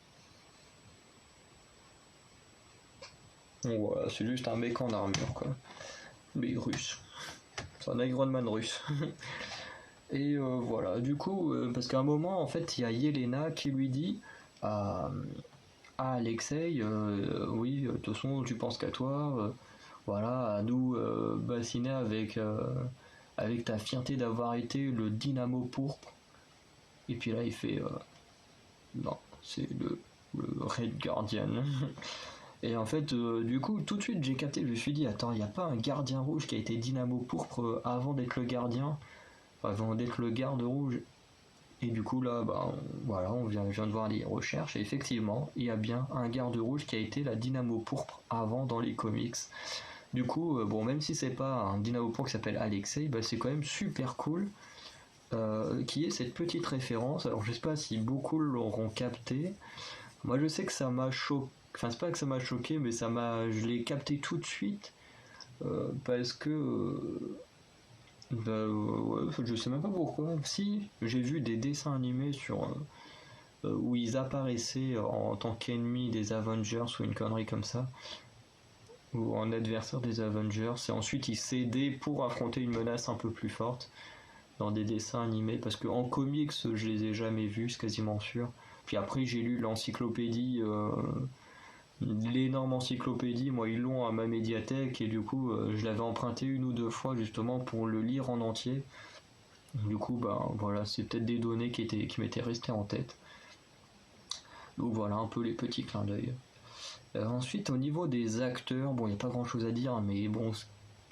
[SPEAKER 1] Bon, voilà, c'est juste un mec en armure, quoi. Mais russe. C'est un Iron Man russe. Et voilà, du coup, parce qu'à un moment, en fait, il y a Yelena qui lui dit à Alexei, oui, de toute façon, tu penses qu'à toi, voilà, à nous bassiner avec ta fierté d'avoir été le Dynamo Pourpre. Et puis là, il fait, non, c'est le Red Guardian. Et en fait, du coup, tout de suite, j'ai capté, je me suis dit, attends, il n'y a pas un gardien rouge qui a été Dynamo Pourpre avant d'être le gardien, avant d'être le garde rouge. Et du coup, là, bah, voilà, je viens de voir les recherches, et effectivement, il y a bien un garde rouge qui a été la Dynamo Pourpre avant dans les comics. Du coup, bon, même si c'est pas un Dynamo Pourpre qui s'appelle Alexei, bah, c'est quand même super cool qu'il y ait cette petite référence. Alors, je sais pas si beaucoup l'auront capté. Moi, je sais que ça m'a choqué. Enfin, c'est pas que ça m'a choqué, mais je l'ai capté tout de suite parce que ouais, je sais même pas pourquoi. Si, j'ai vu des dessins animés où ils apparaissaient en tant qu'ennemis des Avengers ou une connerie comme ça, ou en adversaire des Avengers, et ensuite ils s'aidaient pour affronter une menace un peu plus forte dans des dessins animés, parce qu'en comics je les ai jamais vus, c'est quasiment sûr. Puis après j'ai lu l'encyclopédie, l'énorme encyclopédie, moi ils l'ont à ma médiathèque, et du coup je l'avais emprunté une ou deux fois justement pour le lire en entier. Du coup, bah voilà, c'est peut-être des données qui m'étaient restées en tête. Donc voilà un peu les petits clins d'œil. Ensuite, au niveau des acteurs, bon, il n'y a pas grand chose à dire, mais bon,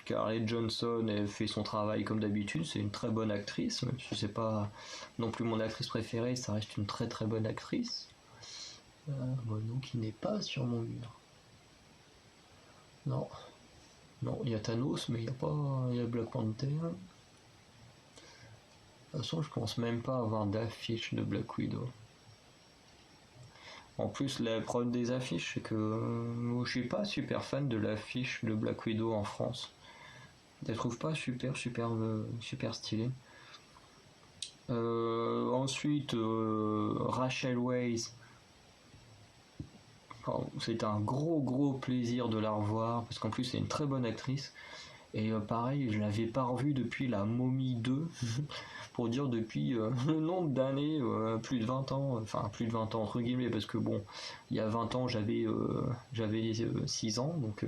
[SPEAKER 1] Scarlett Johansson elle fait son travail comme d'habitude, c'est une très bonne actrice, même si c'est pas non plus mon actrice préférée, ça reste une très très bonne actrice. Bon, donc qui n'est pas sur mon mur. Non, non, il y a Thanos, mais il y a pas, il y a Black Panther. De toute façon, je pense même pas avoir d'affiche de Black Widow. En plus, la preuve des affiches, c'est que je suis pas super fan de l'affiche de Black Widow en France. Je la trouve pas super stylée. Ensuite, Rachel Weisz, c'est un gros plaisir de la revoir parce qu'en plus c'est une très bonne actrice. Et pareil, je l'avais pas revue depuis La Momie 2, pour dire depuis le nombre d'années, plus de 20 ans, enfin plus de 20 ans entre guillemets, parce que bon, il y a 20 ans j'avais 6 ans, donc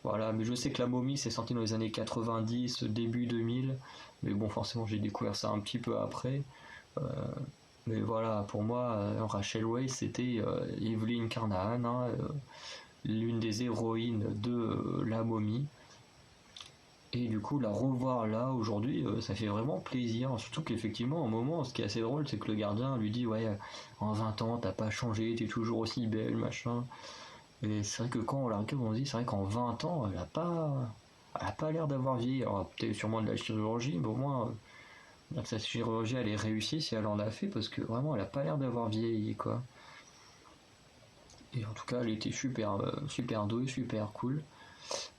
[SPEAKER 1] voilà, mais je sais que La Momie c'est sorti dans les années 90, début 2000, mais bon forcément j'ai découvert ça un petit peu après. Euh, mais voilà, pour moi, Rachel Weisz c'était Evelyn Carnahan, hein, l'une des héroïnes de La Momie. Et du coup, la revoir là aujourd'hui, ça fait vraiment plaisir. Surtout qu'effectivement, un moment, ce qui est assez drôle, c'est que le gardien lui dit: ouais, en 20 ans, t'as pas changé, t'es toujours aussi belle, machin. Et c'est vrai que quand on la regarde, on se dit: c'est vrai qu'en 20 ans, elle a pas l'air d'avoir vieilli. Alors, peut-être sûrement de la chirurgie, mais au moins, sa chirurgie, elle est réussie si elle en a fait, parce que vraiment, elle a pas l'air d'avoir vieilli, quoi. Et en tout cas, elle était super douée, super cool.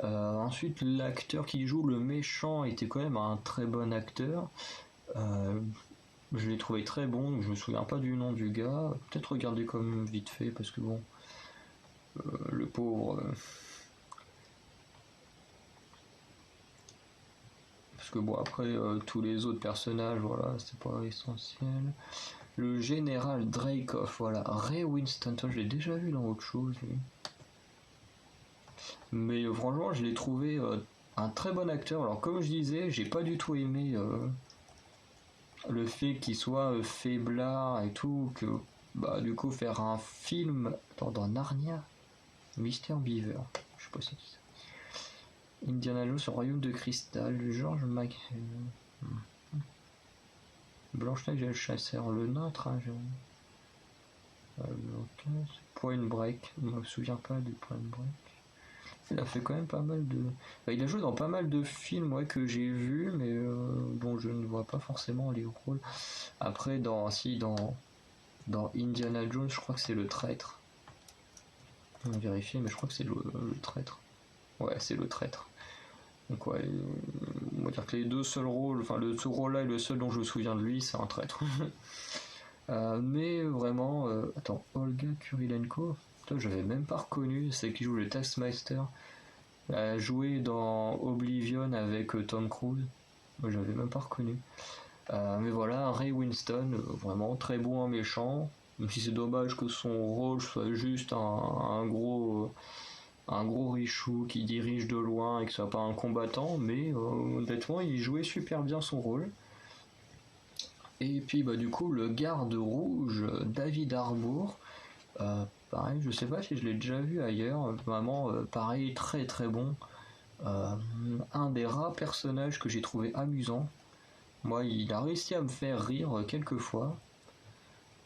[SPEAKER 1] Ensuite, l'acteur qui joue le méchant était quand même un très bon acteur. Euh, je l'ai trouvé très bon, donc je me souviens pas du nom du gars. Peut-être regarder comme vite fait, parce que bon, le pauvre. Parce que bon, après, tous les autres personnages, voilà, c'est pas essentiel. Le général Dreykov, voilà. Ray Winston, je l'ai déjà vu dans autre chose, lui. Mais franchement, je l'ai trouvé un très bon acteur. Alors, comme je disais, j'ai pas du tout aimé le fait qu'il soit faiblard et tout, que bah du coup faire un film dans Narnia, Mr Beaver, je sais pas si c'est ça. Indiana Jones, le royaume de cristal, George Mac. Blanche-Neige et le chasseur, le nain trajet. Point Break, je me souviens pas du Point Break. Il a fait quand même pas mal de. Enfin, il a joué dans pas mal de films ouais, que j'ai vus, mais dont je ne vois pas forcément les rôles. Après, dans Indiana Jones, je crois que c'est le traître. On va vérifier, mais je crois que c'est le traître. Ouais, c'est le traître. Donc ouais, on va dire que les deux seuls rôles, enfin ce rôle-là est le seul dont je me souviens de lui, c'est un traître. Mais vraiment, attends, Olga Kurilenko, j'avais même pas reconnu, c'est qui joue le Taskmaster. Elle a joué dans Oblivion avec Tom Cruise, moi j'avais même pas reconnu. Mais voilà, Ray Winston, vraiment très bon en méchant, même si c'est dommage que son rôle soit juste un gros richou qui dirige de loin et que ce soit pas un combattant, mais honnêtement il jouait super bien son rôle. Et puis bah du coup le garde rouge David Harbour, pareil, je sais pas si je l'ai déjà vu ailleurs, vraiment pareil, très très bon. Un des rares personnages que j'ai trouvé amusant. Moi, il a réussi à me faire rire quelques fois,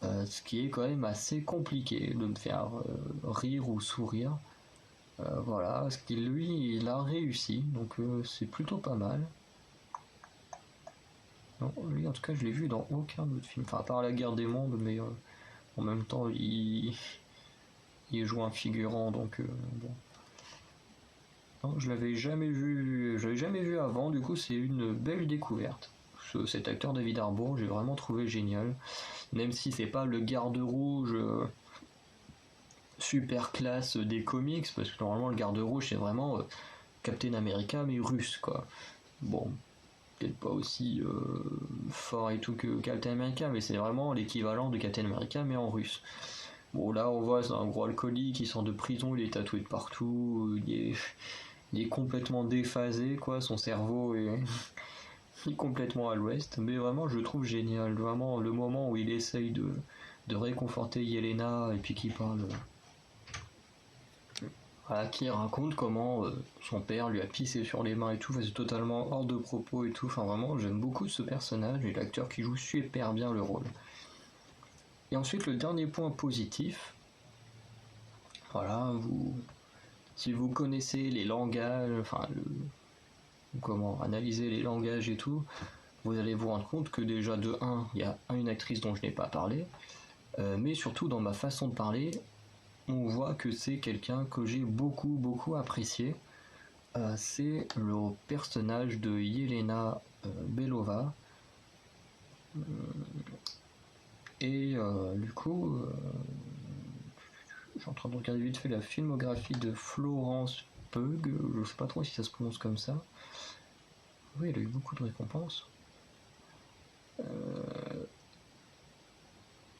[SPEAKER 1] ce qui est quand même assez compliqué de me faire rire ou sourire. Voilà, ce qui lui, il a réussi, donc c'est plutôt pas mal. Non, lui, en tout cas, je l'ai vu dans aucun autre film, enfin, à part La Guerre des Mondes, mais en même temps, il joue un figurant, donc bon. Non, je l'avais jamais vu avant, du coup, c'est une belle découverte. Cet acteur David Harbour, j'ai vraiment trouvé génial, même si c'est pas le garde rouge super classe des comics, parce que normalement le garde rouge c'est vraiment Captain America mais russe quoi. Bon, peut-être pas aussi fort et tout que Captain America, mais c'est vraiment l'équivalent de Captain America mais en russe. Bon là on voit c'est un gros alcoolique, il sort de prison, il est tatoué de partout, il est complètement déphasé quoi, son cerveau est complètement à l'ouest, mais vraiment je le trouve génial, vraiment le moment où il essaye de réconforter Yelena et puis qu'il parle, voilà, qui raconte comment son père lui a pissé sur les mains et tout, c'est totalement hors de propos et tout, enfin vraiment j'aime beaucoup ce personnage et l'acteur qui joue super bien le rôle. Et ensuite le dernier point positif, voilà, si vous connaissez les langages, enfin comment analyser les langages et tout, vous allez vous rendre compte que déjà de 1, il y a une actrice dont je n'ai pas parlé, mais surtout dans ma façon de parler, on voit que c'est quelqu'un que j'ai beaucoup apprécié. C'est le personnage de Yelena Belova. Et du coup, je suis en train de regarder vite fait la filmographie de Florence Pugh, je sais pas trop si ça se prononce comme ça. Oui, elle a eu beaucoup de récompenses.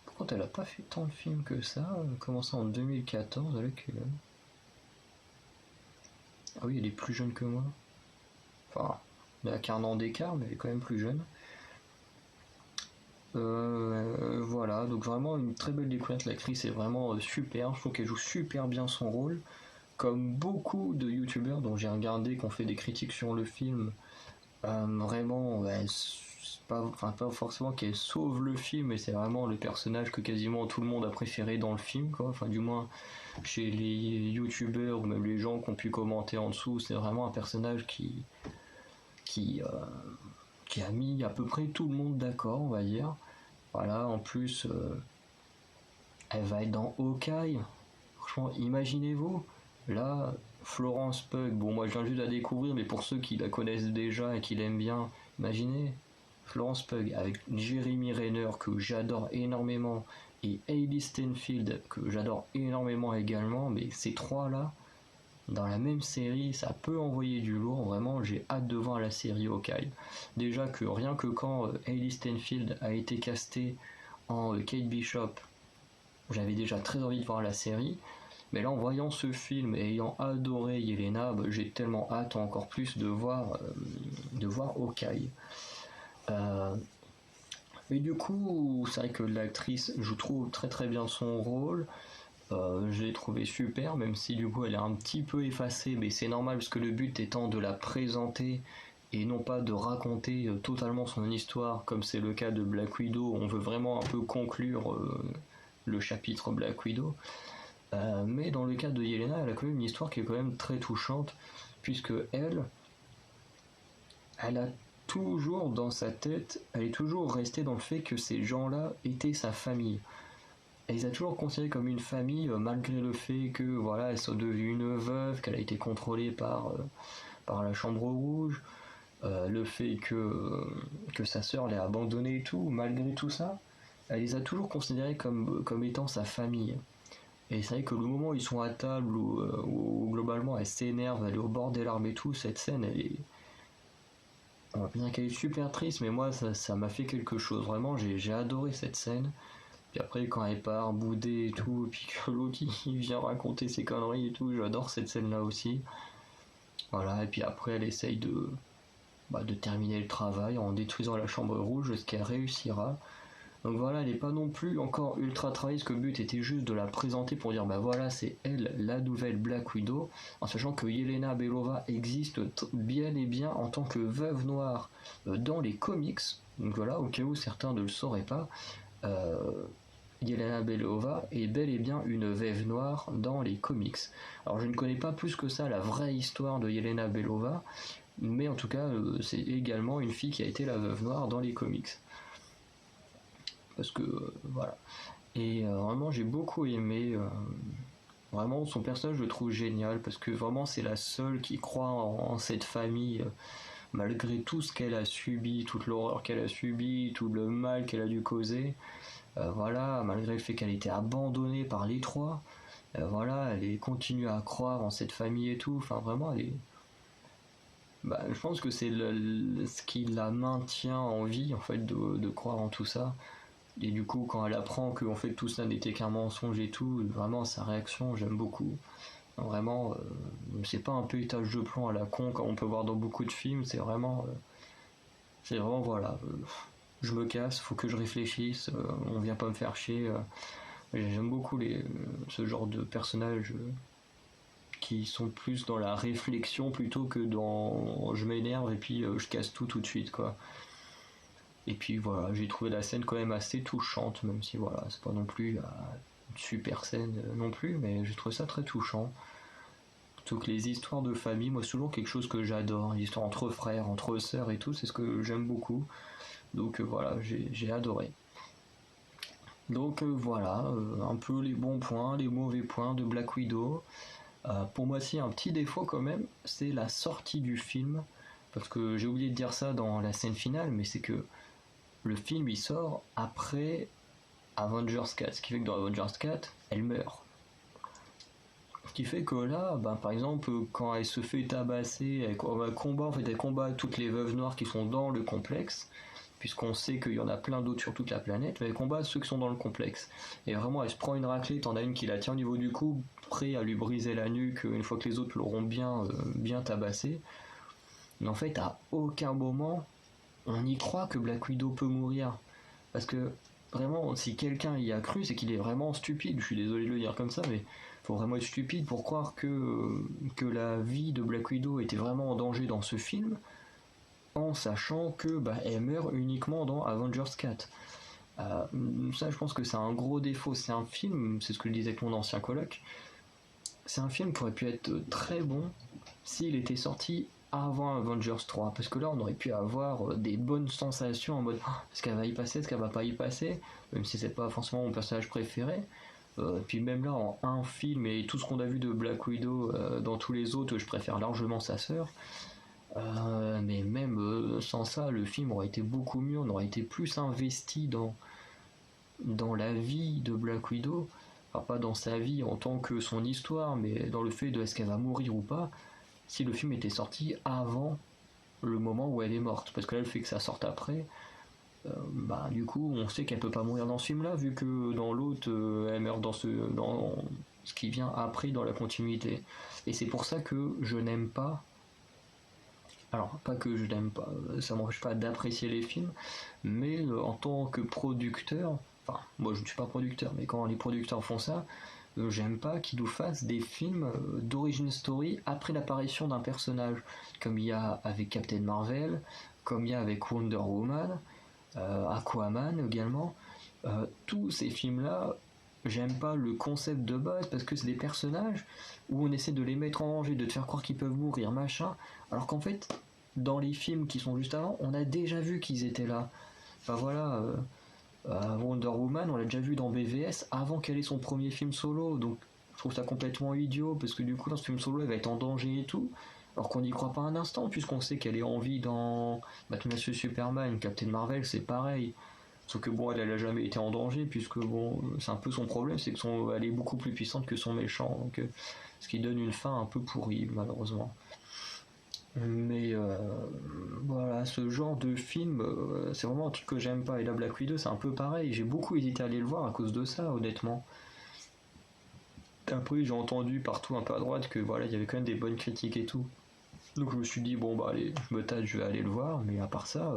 [SPEAKER 1] Pourquoi elle a pas fait tant de films que ça, commençant en 2014 avec... Ah oui, elle est plus jeune que moi. Enfin, elle a qu'un an d'écart, mais elle est quand même plus jeune. Voilà, donc vraiment une très belle découverte, l'actrice est vraiment super, je trouve qu'elle joue super bien son rôle, comme beaucoup de youtubeurs dont j'ai regardé qui ont fait des critiques sur le film, vraiment, pas forcément qu'elle sauve le film, mais c'est vraiment le personnage que quasiment tout le monde a préféré dans le film, quoi. Enfin du moins chez les youtubeurs ou même les gens qui ont pu commenter en dessous, c'est vraiment un personnage qui, qui a mis à peu près tout le monde d'accord, on va dire. Voilà, en plus, elle va être dans Hawkeye. Franchement, imaginez-vous. Là, Florence Pugh, bon, moi je viens juste de la découvrir, mais pour ceux qui la connaissent déjà et qui l'aiment bien, imaginez Florence Pugh avec Jeremy Renner, que j'adore énormément, et Hailee Steinfeld, que j'adore énormément également, mais ces trois-là, dans la même série, ça peut envoyer du lourd. Vraiment, j'ai hâte de voir la série Hawkeye. Déjà que rien que quand Hailee Steinfeld a été castée en Kate Bishop, j'avais déjà très envie de voir la série, mais là en voyant ce film et ayant adoré Yelena, j'ai tellement hâte encore plus de voir Hawkeye. Et du coup, c'est vrai que l'actrice joue trouve très très bien son rôle. Je l'ai trouvé super, même si du coup elle est un petit peu effacée, mais c'est normal parce que le but étant de la présenter et non pas de raconter totalement son histoire, comme c'est le cas de Black Widow. On veut vraiment un peu conclure le chapitre Black Widow. Mais dans le cas de Yelena, elle a quand même une histoire qui est quand même très touchante, puisque elle a toujours dans sa tête, elle est toujours restée dans le fait que ces gens-là étaient sa famille. Elle les a toujours considérés comme une famille, malgré le fait que voilà, elle soit devenue une veuve, qu'elle a été contrôlée par la Chambre Rouge, le fait que sa sœur l'ait abandonnée et tout, malgré tout ça, elle les a toujours considérés comme étant sa famille. Et c'est vrai que le moment où ils sont à table, où globalement elle s'énerve, elle est au bord des larmes et tout, cette scène, elle est. On va dire qu'elle est super triste, mais moi ça m'a fait quelque chose. Vraiment, j'ai adoré cette scène. Puis après, quand elle part bouder et tout, et puis que Loki il vient raconter ses conneries et tout, j'adore cette scène-là aussi. Voilà, et puis après, elle essaye de terminer le travail en détruisant la chambre rouge, ce qu'elle réussira. Donc voilà, elle n'est pas non plus encore ultra trahie, que le but était juste de la présenter pour dire bah voilà, c'est elle, la nouvelle Black Widow, en sachant que Yelena Belova existe bien et bien en tant que veuve noire dans les comics. Donc voilà, au cas où certains ne le sauraient pas, euh, Yelena Belova est bel et bien une veuve noire dans les comics. Alors je ne connais pas plus que ça la vraie histoire de Yelena Belova, mais en tout cas c'est également une fille qui a été la veuve noire dans les comics. Parce que voilà. Et vraiment j'ai beaucoup aimé. Vraiment son personnage je le trouve génial parce que vraiment c'est la seule qui croit en cette famille malgré tout ce qu'elle a subi, toute l'horreur qu'elle a subi, tout le mal qu'elle a dû causer. Voilà, malgré le fait qu'elle était abandonnée par les trois, voilà, elle continue à croire en cette famille et tout. Enfin, vraiment, elle est. Je pense que c'est ce qui la maintient en vie, en fait, de croire en tout ça. Et du coup, quand elle apprend que en fait tout ça n'était qu'un mensonge et tout, vraiment sa réaction, j'aime beaucoup. Vraiment, c'est pas un pétage de plomb à la con comme on peut voir dans beaucoup de films. C'est vraiment voilà. Je me casse, faut que je réfléchisse. On vient pas me faire chier. J'aime beaucoup ce genre de personnages qui sont plus dans la réflexion plutôt que dans je m'énerve et puis je casse tout de suite quoi. Et puis voilà, j'ai trouvé la scène quand même assez touchante, même si voilà, c'est pas non plus une super scène non plus, mais j'ai trouvé ça très touchant. Plutôt que les histoires de famille, moi c'est toujours quelque chose que j'adore, les histoires entre frères, entre sœurs et tout, c'est ce que j'aime beaucoup. Donc voilà, j'ai adoré. Donc voilà, un peu les bons points, les mauvais points de Black Widow. Pour moi, si un petit défaut quand même, c'est la sortie du film. Parce que j'ai oublié de dire ça dans la scène finale, mais c'est que le film il sort après Avengers 4. Ce qui fait que dans Avengers 4, elle meurt. Ce qui fait que là, par exemple, quand elle se fait tabasser, elle combat toutes les veuves noires qui sont dans le complexe, puisqu'on sait qu'il y en a plein d'autres sur toute la planète, mais elle combat ceux qui sont dans le complexe. Et vraiment, elle se prend une raclée, t'en as une qui la tient au niveau du cou, prêt à lui briser la nuque une fois que les autres l'auront bien tabassé. Mais en fait, à aucun moment, on y croit que Black Widow peut mourir. Parce que, vraiment, si quelqu'un y a cru, c'est qu'il est vraiment stupide. Je suis désolé de le dire comme ça, mais faut vraiment être stupide pour croire que la vie de Black Widow était vraiment en danger dans ce film, en sachant que elle meurt uniquement dans Avengers 4. Ça, je pense que c'est un gros défaut. C'est un film, c'est ce que je disais avec mon ancien coloc, c'est un film qui aurait pu être très bon s'il était sorti avant Avengers 3, parce que là on aurait pu avoir des bonnes sensations en mode est-ce qu'elle va y passer, est-ce qu'elle va pas y passer, même si c'est pas forcément mon personnage préféré. Puis même là en un film et tout ce qu'on a vu de Black Widow dans tous les autres, je préfère largement sa sœur. Mais même sans ça, le film aurait été beaucoup mieux, on aurait été plus investi dans la vie de Black Widow. Enfin, pas dans sa vie en tant que son histoire, mais dans le fait de est-ce qu'elle va mourir ou pas, si le film était sorti avant le moment où elle est morte. Parce que là, le fait que ça sorte après, Bah du coup on sait qu'elle peut pas mourir dans ce film là vu que dans l'autre elle meurt dans ce qui vient après dans la continuité. Et c'est pour ça que je n'aime pas, alors pas que je n'aime pas, ça m'empêche pas d'apprécier les films, mais en tant que producteur, enfin moi je ne suis pas producteur, mais quand les producteurs font ça, j'aime pas qu'ils nous fassent des films d'origin story après l'apparition d'un personnage, comme il y a avec Captain Marvel, comme il y a avec Wonder Woman, Aquaman également. Tous ces films-là, j'aime pas le concept de base parce que c'est des personnages où on essaie de les mettre en danger, de te faire croire qu'ils peuvent mourir, machin, alors qu'en fait, dans les films qui sont juste avant, on a déjà vu qu'ils étaient là. Enfin voilà, Wonder Woman, on l'a déjà vu dans BVS avant qu'elle ait son premier film solo, donc je trouve ça complètement idiot parce que du coup dans ce film solo elle va être en danger et tout, alors qu'on n'y croit pas un instant puisqu'on sait qu'elle est en vie dans Batman vs Superman, Captain Marvel c'est pareil. Sauf que bon, elle a jamais été en danger, puisque bon, c'est un peu son problème, c'est que elle est beaucoup plus puissante que son méchant, donc ce qui donne une fin un peu pourrie, malheureusement. Mais voilà, ce genre de film, c'est vraiment un truc que j'aime pas. Et la Black Widow, c'est un peu pareil. J'ai beaucoup hésité à aller le voir à cause de ça, honnêtement. Après, j'ai entendu partout un peu à droite que voilà, il y avait quand même des bonnes critiques et tout. Donc je me suis dit, bon bah allez, je me tâte, je vais aller le voir. Mais à part ça,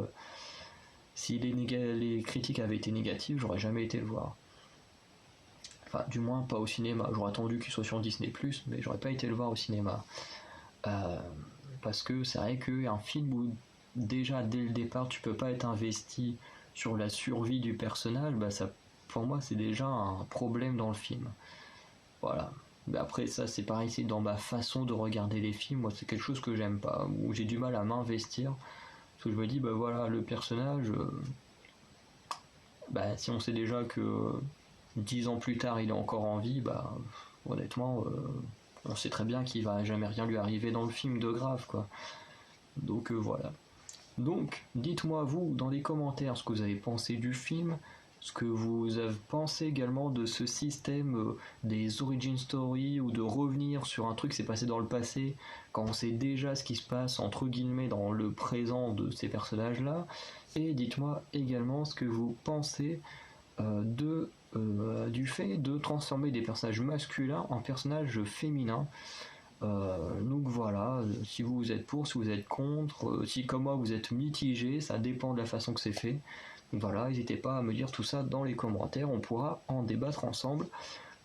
[SPEAKER 1] si les critiques avaient été négatives, j'aurais jamais été le voir. Enfin, du moins pas au cinéma. J'aurais attendu qu'il soit sur Disney+, mais j'aurais pas été le voir au cinéma. Euh, Parce que c'est vrai qu'un film où déjà dès le départ tu peux pas être investi sur la survie du personnage, bah ça, pour moi c'est déjà un problème dans le film. Voilà. Mais après ça c'est pareil, c'est dans ma façon de regarder les films, moi c'est quelque chose que j'aime pas, où j'ai du mal à m'investir. Parce que je me dis bah voilà le personnage, bah si on sait déjà que 10 ans plus tard il est encore en vie, bah honnêtement on sait très bien qu'il va jamais rien lui arriver dans le film de grave quoi. Donc voilà. Donc, dites-moi vous dans les commentaires ce que vous avez pensé du film, ce que vous avez pensé également de ce système des origin story ou de revenir sur un truc qui s'est passé dans le passé quand on sait déjà ce qui se passe entre guillemets dans le présent de ces personnages-là. Et dites-moi également ce que vous pensez du fait de transformer des personnages masculins en personnages féminins. Donc voilà, si vous êtes pour, si vous êtes contre, si comme moi vous êtes mitigé, ça dépend de la façon que c'est fait. Donc voilà, n'hésitez pas à me dire tout ça dans les commentaires, on pourra en débattre ensemble.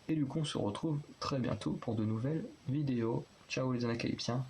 [SPEAKER 1] Et du coup on se retrouve très bientôt pour de nouvelles vidéos. Ciao les anacalypsiens.